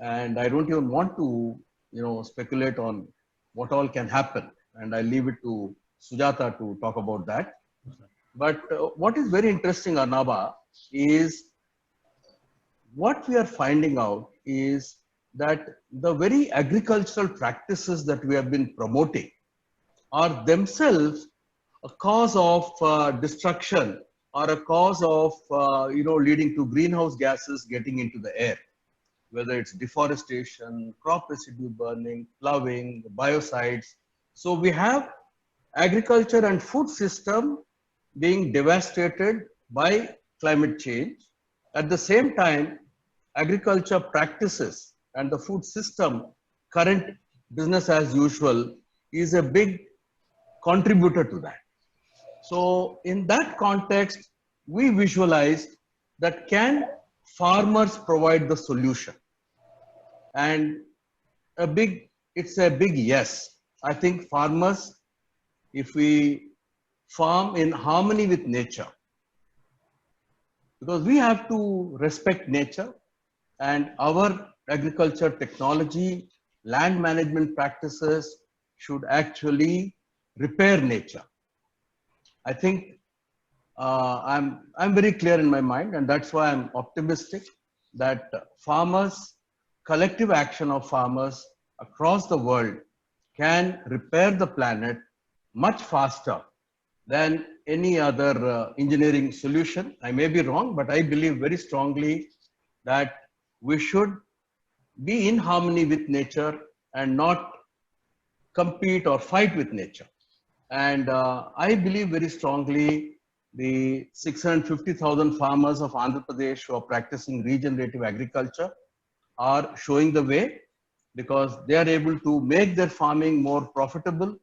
And I don't even want to, speculate on what all can happen. And I leave it to Sujata to talk about that. But what is very interesting, Arunabha, is what we are finding out is that the very agricultural practices that we have been promoting are themselves a cause of destruction, or a cause of leading to greenhouse gases getting into the air, whether it's deforestation, crop residue burning, ploughing, biocides. So we have agriculture and food system being devastated by climate change. At the same time, agriculture practices and the food system, current business as usual, is a big contributor to that. So in that context, we visualized that can farmers provide the solution? And it's a big yes. I think farmers, if we farm in harmony with nature, because we have to respect nature, and our agriculture technology, land management practices should actually repair nature. I think I'm very clear in my mind, and that's why I'm optimistic that farmers, collective action of farmers across the world can repair the planet much faster than any other engineering solution. I may be wrong, but I believe very strongly that we should be in harmony with nature and not compete or fight with nature. And I believe very strongly the 650,000 farmers of Andhra Pradesh who are practicing regenerative agriculture are showing the way, because they are able to make their farming more profitable.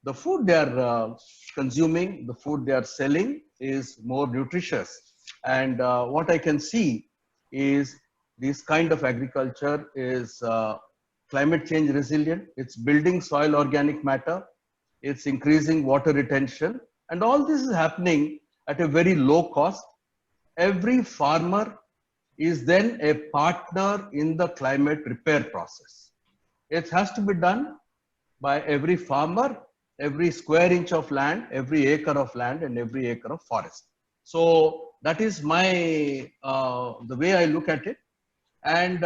The food they are consuming, the food they are selling is more nutritious. And what I can see is this kind of agriculture is climate change resilient. It's building soil organic matter. It's increasing water retention. And all this is happening at a very low cost. Every farmer is then a partner in the climate repair process. It has to be done by every farmer, every square inch of land, every acre of land, and every acre of forest. So that is my the way I look at it. And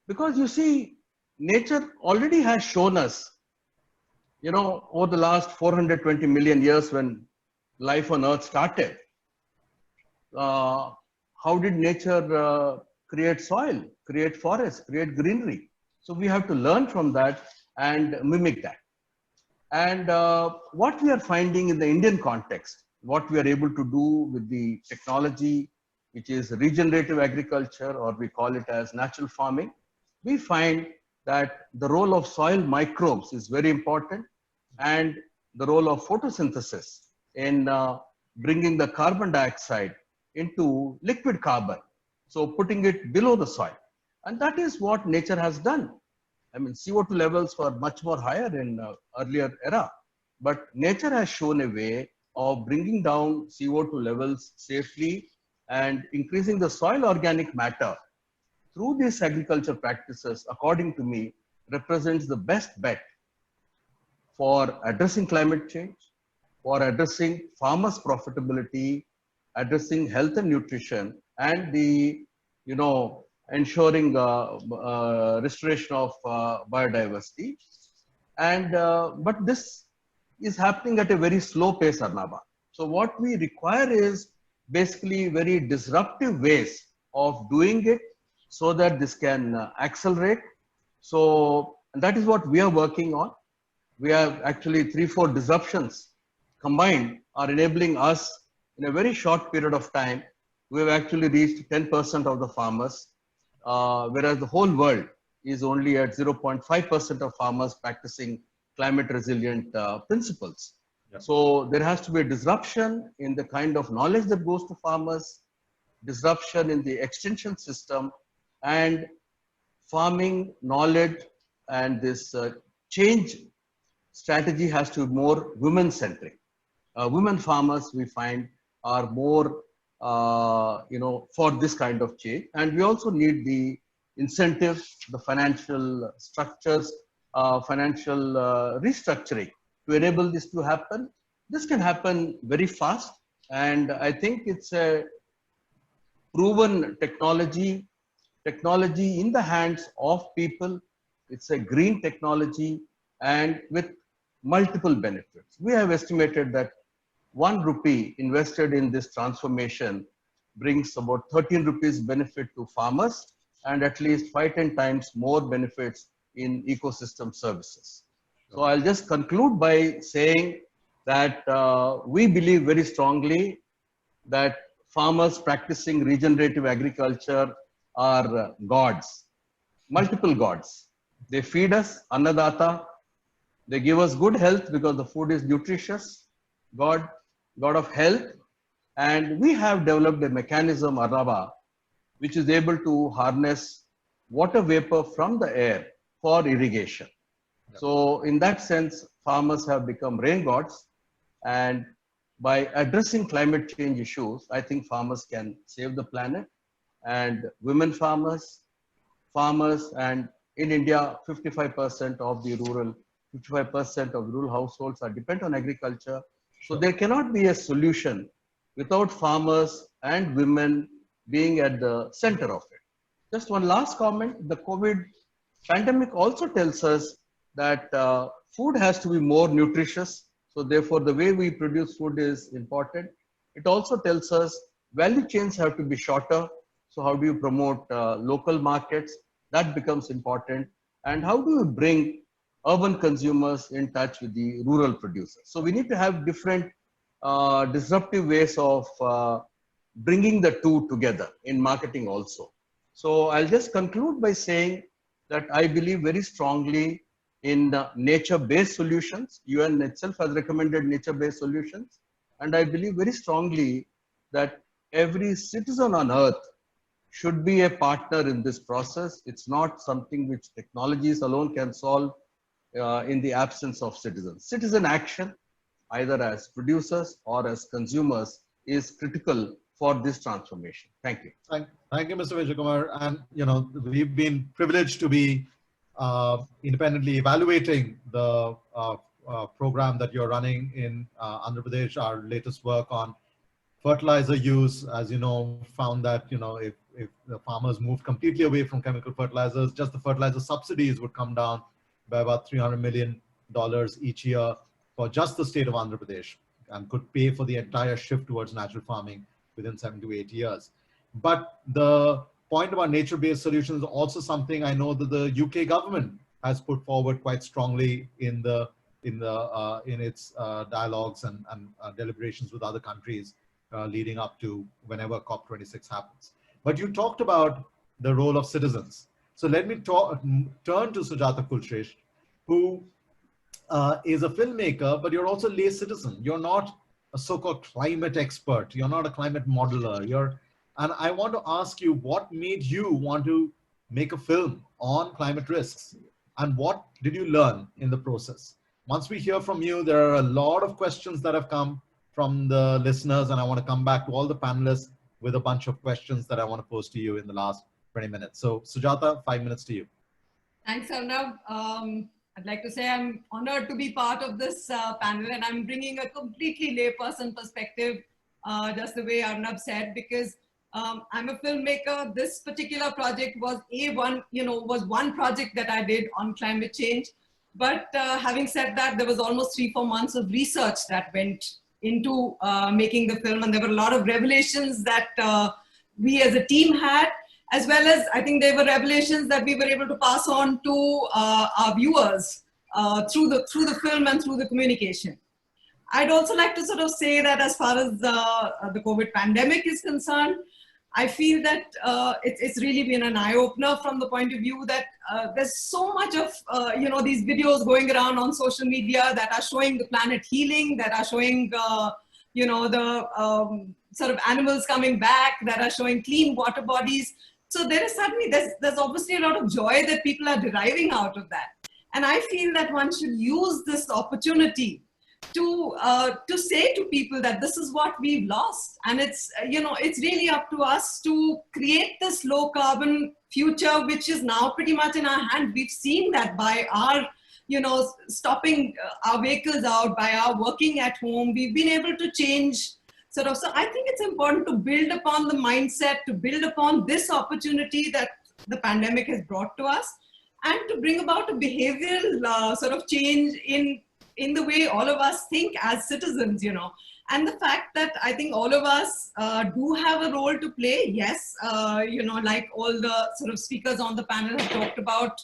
because you see, nature already has shown us, over the last 420 million years when life on earth started, how did nature create soil, create forests, create greenery? So we have to learn from that and mimic that. And what we are finding in the Indian context, what we are able to do with the technology, which is regenerative agriculture, or we call it as natural farming, we find that the role of soil microbes is very important, and the role of photosynthesis in bringing the carbon dioxide into liquid carbon, so putting it below the soil. And that is what nature has done. I mean, CO2 levels were much more higher in earlier era, but nature has shown a way of bringing down CO2 levels safely and increasing the soil organic matter through these agriculture practices, according to me, represents the best bet for addressing climate change, for addressing farmers' profitability, addressing health and nutrition, and the, ensuring restoration of biodiversity. And but this is happening at a very slow pace, Arunabha. So what we require is basically very disruptive ways of doing it so that this can accelerate. So that is what we are working on. We have actually 3-4 disruptions combined are enabling us in a very short period of time. We have actually reached 10% of the farmers, whereas the whole world is only at 0.5% of farmers practicing climate resilient principles. So there has to be a disruption in the kind of knowledge that goes to farmers, disruption in the extension system, and farming knowledge and this change strategy has to be more women-centric. Women farmers, we find, are more, for this kind of change. And we also need the incentives, the financial structures, financial restructuring to enable this to happen. This can happen very fast. And I think it's a proven technology in the hands of people. It's a green technology and with multiple benefits. We have estimated that 1 rupee invested in this transformation brings about 13 rupees benefit to farmers and at least 5-10 times more benefits in ecosystem services. So I'll just conclude by saying that we believe very strongly that farmers practicing regenerative agriculture are gods, multiple gods. They feed us, Annadata. They give us good health because the food is nutritious, God of health. And we have developed a mechanism, Arunabha, which is able to harness water vapor from the air for irrigation. So in that sense, farmers have become rain gods. And by addressing climate change issues, I think farmers can save the planet. And women farmers, and in India, 55% of rural households are dependent on agriculture. So there cannot be a solution without farmers and women being at the center of it. Just one last comment, the COVID pandemic also tells us that food has to be more nutritious. So therefore, the way we produce food is important. It also tells us value chains have to be shorter. So how do you promote local markets? That becomes important. And how do you bring urban consumers in touch with the rural producers? So we need to have different disruptive ways of bringing the two together in marketing also. So I'll just conclude by saying that I believe very strongly in nature-based solutions. UN itself has recommended nature-based solutions. And I believe very strongly that every citizen on earth should be a partner in this process. It's not something which technologies alone can solve in the absence of citizens. Citizen action, either as producers or as consumers, is critical for this transformation. Thank you. Thank you, Mr. Vijay Kumar. And we've been privileged to be independently evaluating the program that you're running in Andhra Pradesh. Our latest work on fertilizer use, as you know, found that if the farmers moved completely away from chemical fertilizers, just the fertilizer subsidies would come down by about $300 million each year for just the state of Andhra Pradesh, and could pay for the entire shift towards natural farming within 7 to 8 years. But the point about nature-based solutions is also something I know that the UK government has put forward quite strongly in its dialogues and deliberations with other countries leading up to whenever COP26 happens. But you talked about the role of citizens. So let me turn to Sujata Kulshreshtha, who is a filmmaker, but you're also a lay citizen. You're not a so-called climate expert. You're not a climate modeler. And I want to ask you, what made you want to make a film on climate risks? And what did you learn in the process? Once we hear from you, there are a lot of questions that have come from the listeners, and I want to come back to all the panelists with a bunch of questions that I want to pose to you in the last 20 minutes. So Sujata, 5 minutes to you. Thanks, Arunabha. I'd like to say I'm honored to be part of this panel, and I'm bringing a completely layperson perspective, just the way Arunabha said, because I'm a filmmaker. This particular project was one project that I did on climate change. But having said that, there was almost 3-4 months of research that went into making the film, and there were a lot of revelations that we as a team had, as well as I think there were revelations that we were able to pass on to our viewers through the film and through the communication. I'd also like to sort of say that as far as the COVID pandemic is concerned, I feel that it's really been an eye-opener from the point of view that there's so much of, these videos going around on social media that are showing the planet healing, that are showing, the sort of animals coming back, that are showing clean water bodies. So there is suddenly, there's obviously a lot of joy that people are deriving out of that. And I feel that one should use this opportunity to say to people that this is what we've lost, and it's really up to us to create this low carbon future, which is now pretty much in our hand. We've seen that by our stopping our vehicles out, by our working at home. We've been able to change so I think it's important to build upon the mindset, to build upon this opportunity that the pandemic has brought to us, and to bring about a behavioral sort of change in the way all of us think as citizens, and the fact that I think all of us do have a role to play. Yes, like all the sort of speakers on the panel have talked about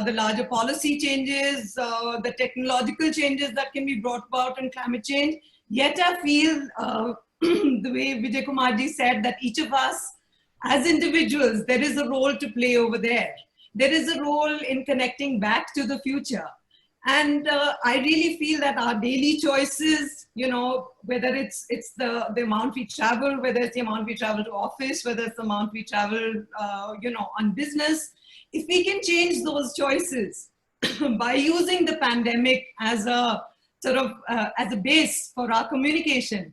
the larger policy changes, the technological changes that can be brought about in climate change. Yet I feel the way Vijay Kumarji said, that each of us as individuals, there is a role to play over there. There is a role in connecting back to the future. And I really feel that our daily choices, whether it's the amount we travel, whether it's the amount we travel to office, whether it's the amount we travel, on business, if we can change those choices by using the pandemic as a sort of as a base for our communication,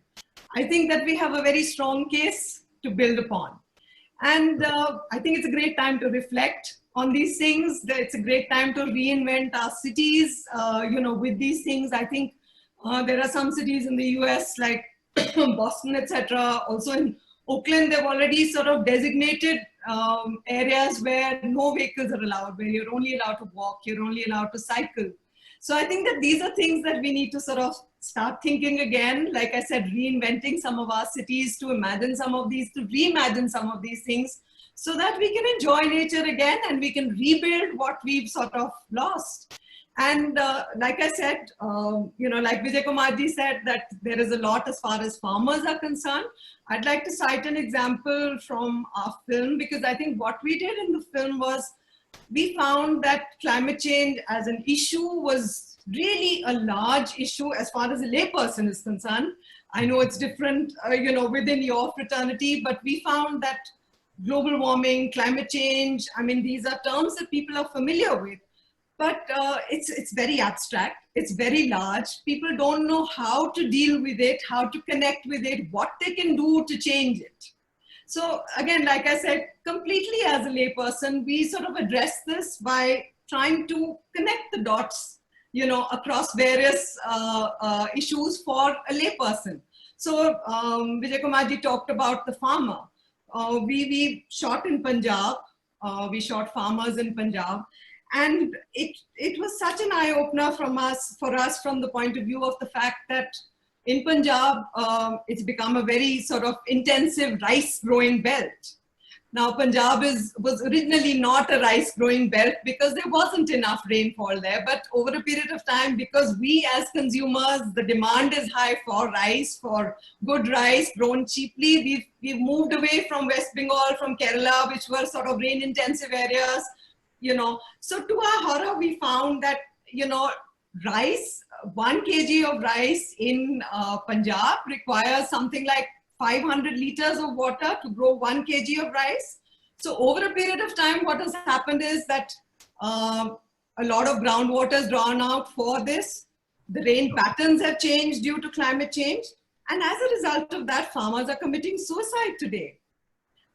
I think that we have a very strong case to build upon. And I think it's a great time to reflect on these things. It's a great time to reinvent our cities, with these things. I think there are some cities in the US like Boston, etc. Also in Oakland, they've already sort of designated areas where no vehicles are allowed, where you're only allowed to walk, you're only allowed to cycle. So I think that these are things that we need to sort of start thinking again. Like I said, reinventing some of our cities, to imagine some of these, to reimagine some of these things, so that we can enjoy nature again and we can rebuild what we've sort of lost. And like I said, like Vijay Kumarji said, that there is a lot as far as farmers are concerned. I'd like to cite an example from our film, because I think what we did in the film was, we found that climate change as an issue was really a large issue as far as a layperson is concerned. I know it's different, within your fraternity, but we found that global warming, climate change, I mean, these are terms that people are familiar with, but it's very abstract, it's very large. People don't know how to deal with it, how to connect with it, what they can do to change it. So again, like I said, completely as a layperson, we sort of address this by trying to connect the dots, across various issues for a layperson. So Vijay Kumarji talked about the farmer. We shot in Punjab, we shot farmers in Punjab, and it was such an eye-opener for us from the point of view of the fact that in Punjab, it's become a very sort of intensive rice growing belt. Now, Punjab was originally not a rice growing belt because there wasn't enough rainfall there. But over a period of time, because we as consumers, the demand is high for rice, for good rice grown cheaply, we've moved away from West Bengal, from Kerala, which were sort of rain intensive areas, So to our horror, we found that, rice, 1 kg of rice in Punjab requires something like 500 liters of water to grow 1 kg of rice. So over a period of time, what has happened is that a lot of groundwater is drawn out for this. The rain patterns have changed due to climate change. And as a result of that, farmers are committing suicide today.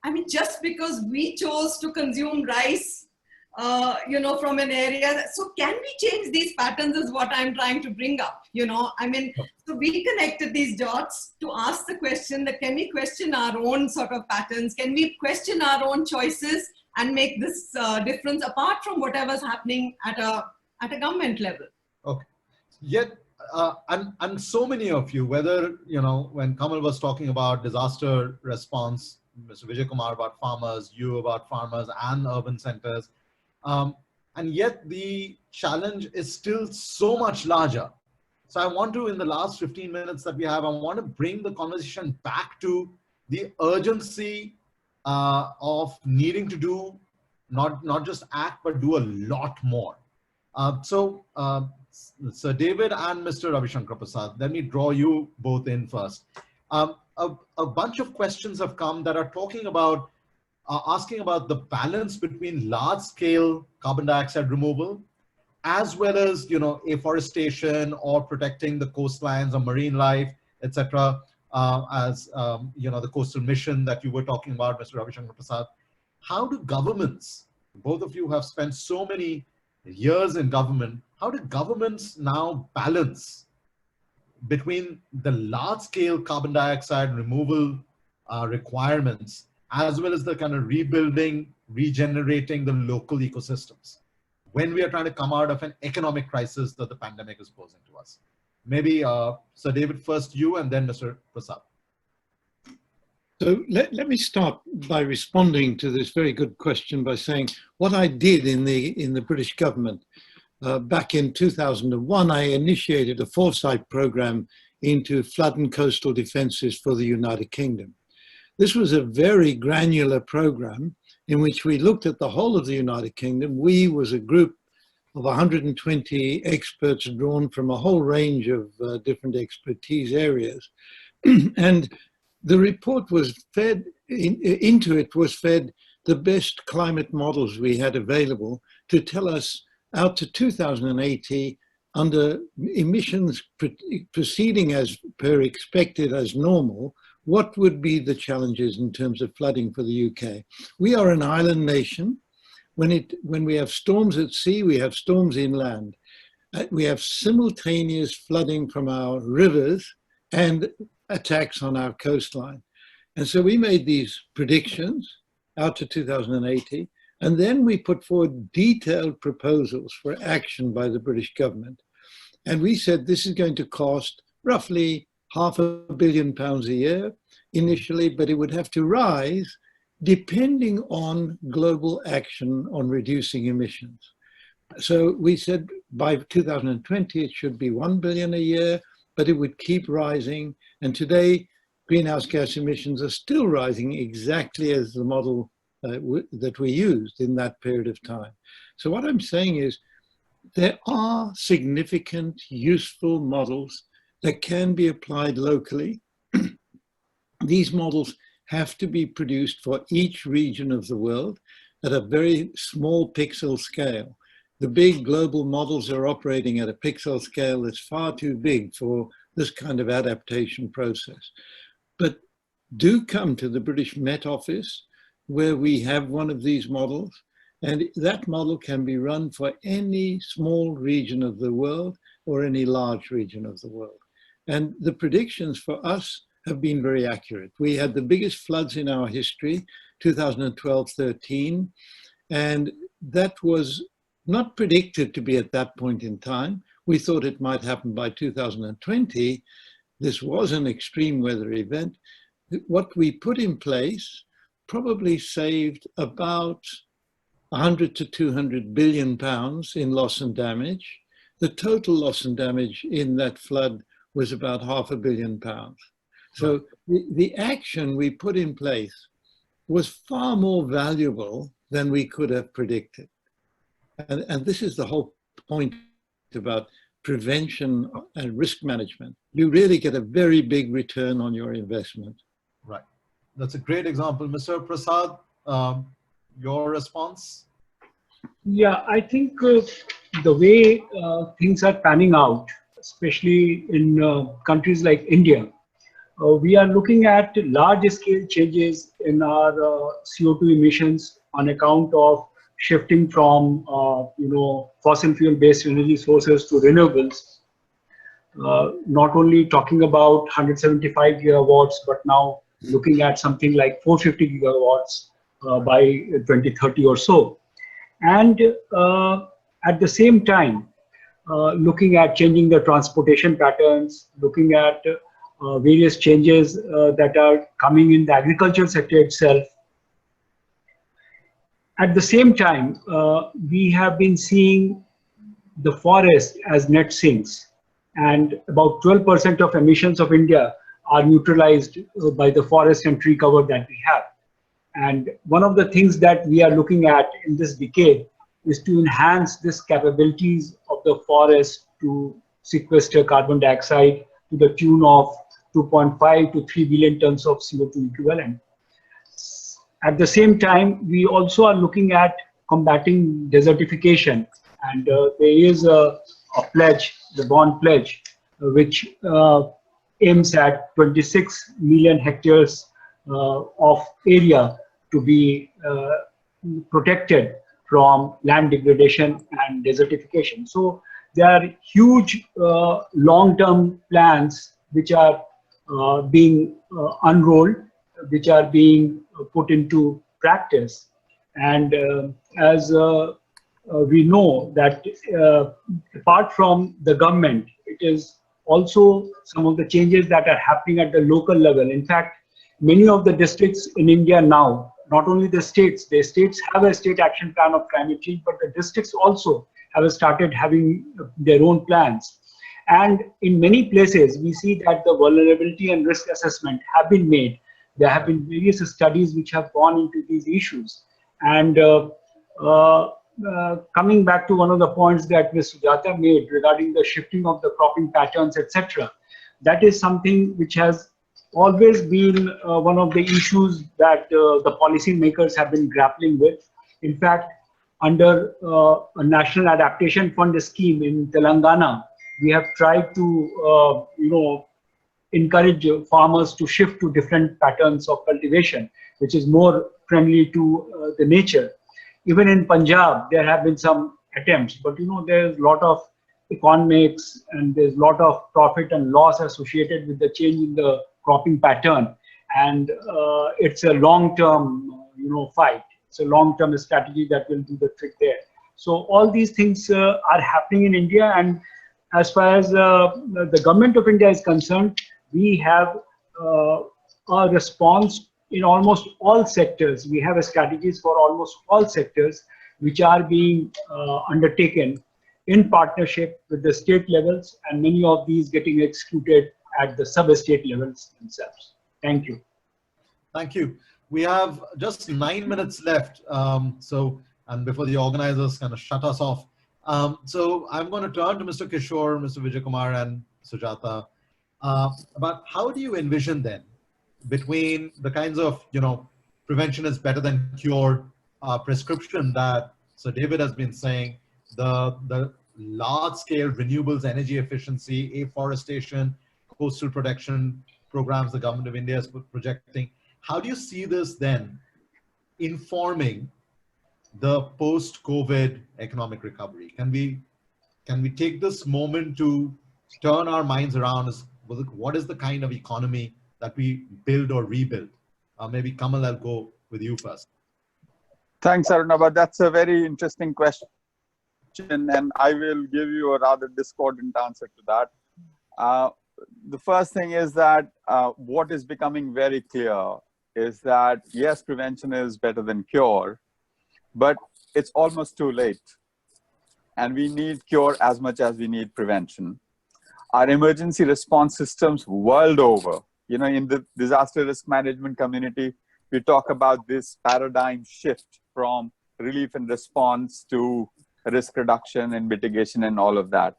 I mean, just because we chose to consume rice from an area. So can we change these patterns is what I'm trying to bring up, so we connected these dots to ask the question that, can we question our own sort of patterns? Can we question our own choices and make this difference apart from whatever's happening at a government level? Okay. Yet, and so many of you, whether, when Kamal was talking about disaster response, Mr. Vijay Kumar about farmers, you about farmers and urban centers, and yet the challenge is still so much larger. So I want to, in the last 15 minutes that we have, I want to bring the conversation back to the urgency of needing to do not just act, but do a lot more. So Sir David and Mr. Ravi Shankar Prasad, let me draw you both in first. A bunch of questions have come that are talking about, asking about the balance between large-scale carbon dioxide removal, as well as, you know, afforestation or protecting the coastlines or marine life, etc. As you know, the coastal mission that you were talking about, Mr. Ravi Shankar Prasad. How do governments, both of you have spent so many years in government, how do governments now balance between the large-scale carbon dioxide removal requirements, as well as the kind of rebuilding, regenerating the local ecosystems, when we are trying to come out of an economic crisis that the pandemic is posing to us? Maybe Sir David, first you, and then Mr. Prasad. So let me start by responding to this very good question by saying what I did in the British government. Back in 2001, I initiated a foresight program into flood and coastal defences for the United Kingdom. This was a very granular program in which we looked at the whole of the United Kingdom. We was a group of 120 experts drawn from a whole range of different expertise areas. And the report was fed, into it was fed the best climate models we had available to tell us out to 2080, under emissions proceeding as per expected as normal, what would be the challenges in terms of flooding for the UK? We are an island nation. When we have storms at sea, we have storms inland. We have simultaneous flooding from our rivers and attacks on our coastline. And so we made these predictions out to 2080, and then we put forward detailed proposals for action by the British government. And we said this is going to cost roughly £500 million a year initially, but it would have to rise depending on global action on reducing emissions. So we said by 2020 it should be £1 billion a year, but it would keep rising. And today, greenhouse gas emissions are still rising exactly as the model that we used in that period of time. So what I'm saying is there are significant, useful models that can be applied locally. These models have to be produced for each region of the world at a very small pixel scale. The big global models are operating at a pixel scale that's far too big for this kind of adaptation process. But do come to the British Met Office, where we have one of these models, and that model can be run for any small region of the world or any large region of the world. And the predictions for us have been very accurate. We had the biggest floods in our history, 2012-13, and that was not predicted to be at that point in time. We thought it might happen by 2020. This was an extreme weather event. What we put in place probably saved about 100 to 200 billion pounds in loss and damage. The total loss and damage in that flood was about £500 million. So the action we put in place was far more valuable than we could have predicted. And this is the whole point about prevention and risk management. You really get a very big return on your investment. Right. That's a great example. Mr. Prasad, your response? Yeah, I think the way things are panning out, especially in countries like India, we are looking at large scale changes in our CO2 emissions on account of shifting from fossil fuel based energy sources to renewables. Not only talking about 175 gigawatts, but now looking at something like 450 gigawatts by 2030 or so. And at the same time, looking at changing the transportation patterns, looking at various changes that are coming in the agricultural sector itself. At the same time, we have been seeing the forest as net sinks, and about 12% of emissions of India are neutralized by the forest and tree cover that we have. And one of the things that we are looking at in this decade is to enhance this capabilities of the forest to sequester carbon dioxide to the tune of 2.5 to 3 billion tons of CO2 equivalent. At the same time, we also are looking at combating desertification. And there is a pledge, the bond pledge, which aims at 26 million hectares of area to be protected from land degradation and desertification. So there are huge long-term plans which are being unrolled, which are being put into practice. And as we know that apart from the government, it is also some of the changes that are happening at the local level. In fact, many of the districts in India now, not only the states have a state action plan of climate change, but the districts also have started having their own plans. And in many places, we see that the vulnerability and risk assessment have been made. There have been various studies which have gone into these issues. And coming back to one of the points that Ms. Sujata made regarding the shifting of the cropping patterns, etc., that is something which has always been one of the issues that the policy makers have been grappling with. In fact, under a National Adaptation Fund scheme in Telangana, we have tried to, encourage farmers to shift to different patterns of cultivation, which is more friendly to the nature. Even in Punjab, there have been some attempts, but there's a lot of economics and there's a lot of profit and loss associated with the change in the cropping pattern, and it's a long-term, fight. It's a long-term strategy that will do the trick there. So all these things are happening in India, and as far as the government of India is concerned, we have a response in almost all sectors. We have strategies for almost all sectors, which are being undertaken in partnership with the state levels, and many of these getting executed at the sub-state levels themselves. Thank you. Thank you. We have just 9 minutes left. And before the organizers kind of shut us off. So I'm going to turn to Mr. Kishore, Mr. Vijay Kumar, and Sujata about how do you envision then between the kinds of, prevention is better than cure prescription that Sir David has been saying, the large-scale renewables energy efficiency, afforestation, coastal protection programs the government of India is projecting. How do you see this then informing the post-COVID economic recovery? Can we take this moment to turn our minds around as what is the kind of economy that we build or rebuild? Maybe Kamal, I'll go with you first. Thanks, Arunabha. That's a very interesting question, and I will give you a rather discordant answer to that. The first thing is that what is becoming very clear is that, yes, prevention is better than cure, but it's almost too late. And we need cure as much as we need prevention. Our emergency response systems world over, in the disaster risk management community, we talk about this paradigm shift from relief and response to risk reduction and mitigation and all of that.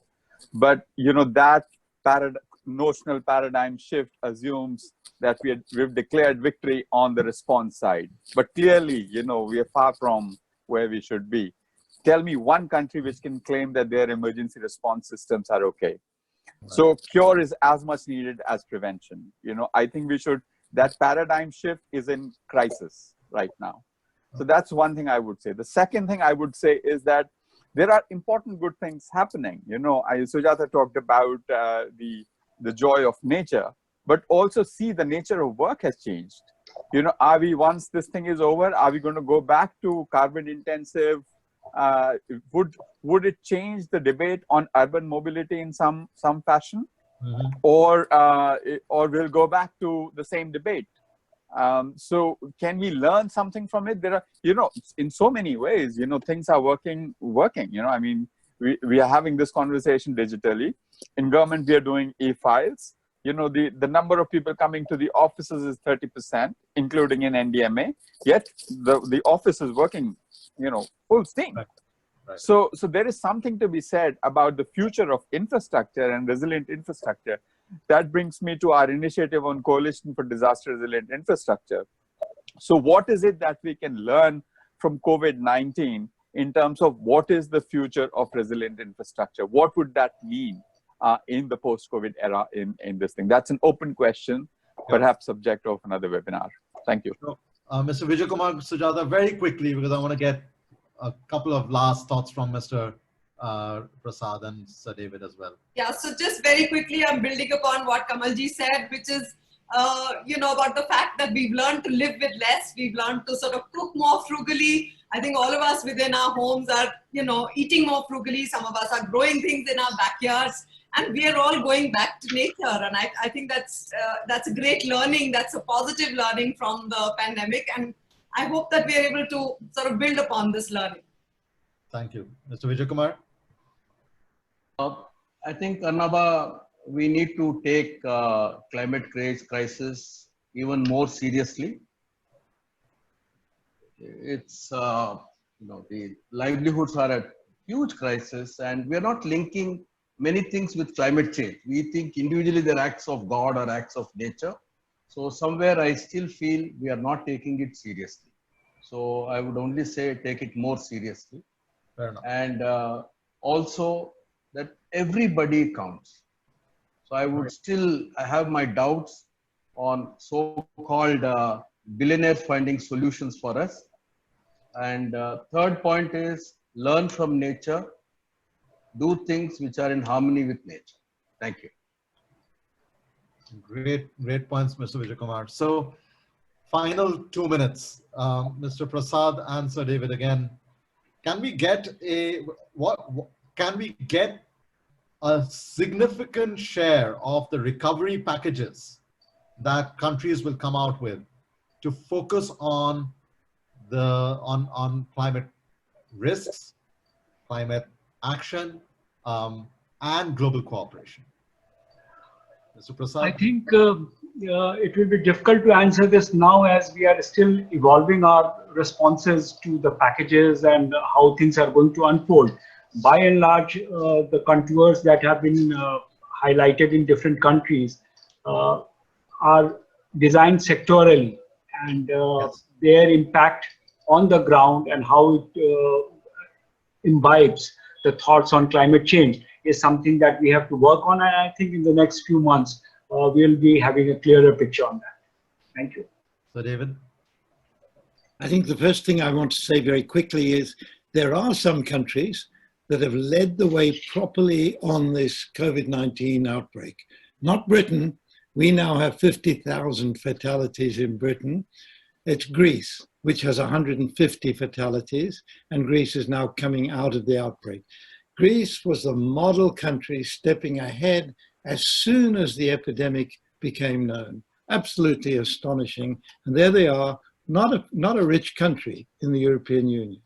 But, that notional paradigm shift assumes that we've declared victory on the response side. But clearly, we are far from where we should be. Tell me one country which can claim that their emergency response systems are okay. Right. So cure is as much needed as prevention. I think that paradigm shift is in crisis right now. So that's one thing I would say. The second thing I would say is that there are important good things happening. Sujata talked about the joy of nature, but also see the nature of work has changed. Are we, once this thing is over, are we going to go back to carbon intensive? Would it change the debate on urban mobility in some fashion? Mm-hmm. Or we'll go back to the same debate? So can we learn something from it? There are, in so many ways, things are working. I mean, we are having this conversation digitally. In government, we are doing e-files. the number of people coming to the offices is 30%, including in NDMA, yet the office is working, full steam. Right. Right. So there is something to be said about the future of infrastructure and resilient infrastructure. That brings me to our initiative on Coalition for Disaster Resilient Infrastructure. So what is it that we can learn from COVID-19 in terms of what is the future of resilient infrastructure? What would that mean in the post-COVID era in this thing? That's an open question, perhaps subject of another webinar. Thank you. So, Mr. Vijay Kumar, Sujata, very quickly, because I want to get a couple of last thoughts from Mr. Prasad and Sir David as well. Yeah, so just very quickly, I'm building upon what Kamalji said, which is, about the fact that we've learned to live with less. We've learned to sort of cook more frugally. I think all of us within our homes are, eating more frugally. Some of us are growing things in our backyards, and we are all going back to nature. And I think that's a great learning. That's a positive learning from the pandemic. And I hope that we are able to sort of build upon this learning. Thank you. Mr. Vijay Kumar? I think, Arunabha, we need to take climate crisis even more seriously. It's, the livelihoods are at huge crisis, and we are not linking many things with climate change. We think individually they're acts of God or acts of nature. So somewhere I still feel we are not taking it seriously. So I would only say take it more seriously. Fair enough. And also that everybody counts. So I would I have my doubts on so-called billionaires finding solutions for us. And third point is learn from nature, do things which are in harmony with nature. Thank you. Great points, Mr. Vijay Kumar. So, final 2 minutes, Mr. Prasad and Sir David again. Can we get a significant share of the recovery packages that countries will come out with to focus on climate risks, climate action, and global cooperation? Mr. Prasad? I think it will be difficult to answer this now, as we are still evolving our responses to the packages and how things are going to unfold. By and large, the contours that have been highlighted in different countries are designed sectorally, and their impact on the ground and how it imbibes the thoughts on climate change is something that we have to work on. And I think in the next few months, we'll be having a clearer picture on that. Thank you. So, David? I think the first thing I want to say very quickly is there are some countries that have led the way properly on this COVID-19 outbreak. Not Britain. We now have 50,000 fatalities in Britain. It's Greece, which has 150 fatalities, and Greece is now coming out of the outbreak. Greece was the model country stepping ahead as soon as the epidemic became known. Absolutely astonishing. And there they are, not a rich country in the European Union.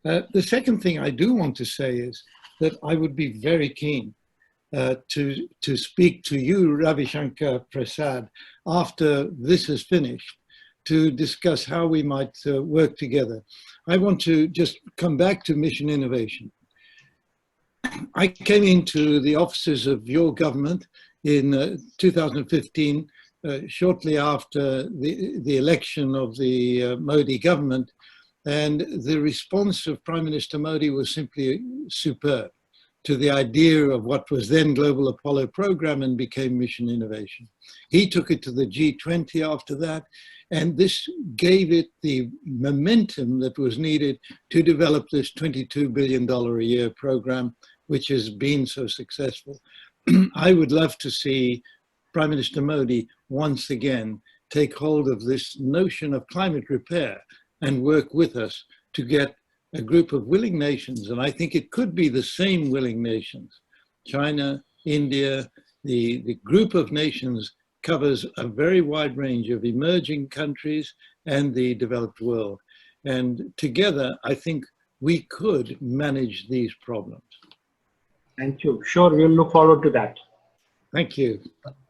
The second thing I do want to say is that I would be very keen to speak to you, Ravi Shankar Prasad, after this is finished, to discuss how we might work together. I want to just come back to Mission Innovation. I came into the offices of your government in 2015, shortly after the election of the Modi government, and the response of Prime Minister Modi was simply superb to the idea of what was then Global Apollo Program and became Mission Innovation. He took it to the G20 after that, and this gave it the momentum that was needed to develop this $22 billion a year program, which has been so successful. I would love to see Prime Minister Modi once again take hold of this notion of climate repair and work with us to get a group of willing nations, and I think it could be the same willing nations. China, India, the group of nations covers a very wide range of emerging countries and the developed world. And together, I think we could manage these problems. Thank you. Sure, we'll look forward to that. Thank you.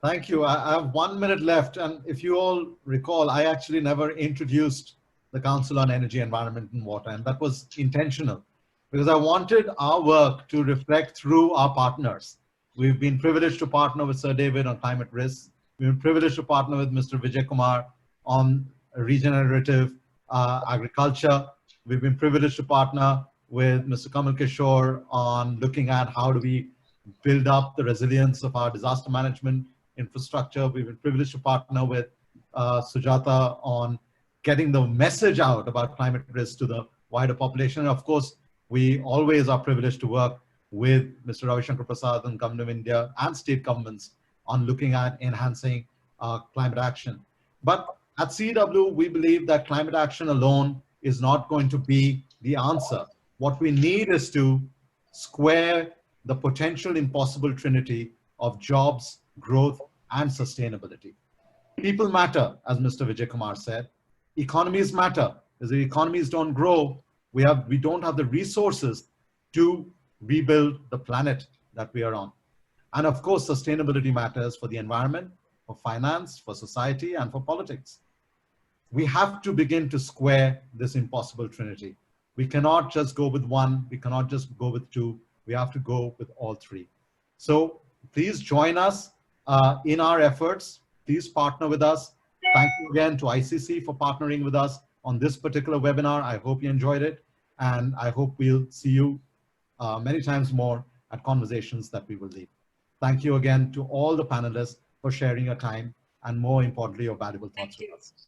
Thank you. I have 1 minute left. And if you all recall, I actually never introduced the Council on Energy, Environment and Water. And that was intentional because I wanted our work to reflect through our partners. We've been privileged to partner with Sir David on climate risks. We've been privileged to partner with Mr. Vijay Kumar on regenerative agriculture. We've been privileged to partner with Mr. Kamal Kishore on looking at how do we build up the resilience of our disaster management infrastructure. We've been privileged to partner with Sujata on getting the message out about climate risk to the wider population. And of course, we always are privileged to work with Mr. Ravi Shankar Prasad and Government of India and state governments on looking at enhancing climate action. But at CEEW, we believe that climate action alone is not going to be the answer. What we need is to square the potential impossible trinity of jobs, growth, and sustainability. People matter, as Mr. Vijay Kumar said. Economies matter. As the economies don't grow, we don't have the resources to rebuild the planet that we are on. And of course, sustainability matters for the environment, for finance, for society, and for politics. We have to begin to square this impossible trinity. We cannot just go with one. We cannot just go with two. We have to go with all three. So please join us in our efforts. Please partner with us. Thank you again to ICC for partnering with us on this particular webinar. I hope you enjoyed it. And I hope we'll see you many times more at conversations that we will lead. Thank you again to all the panelists for sharing your time and more importantly, your valuable thoughts with us.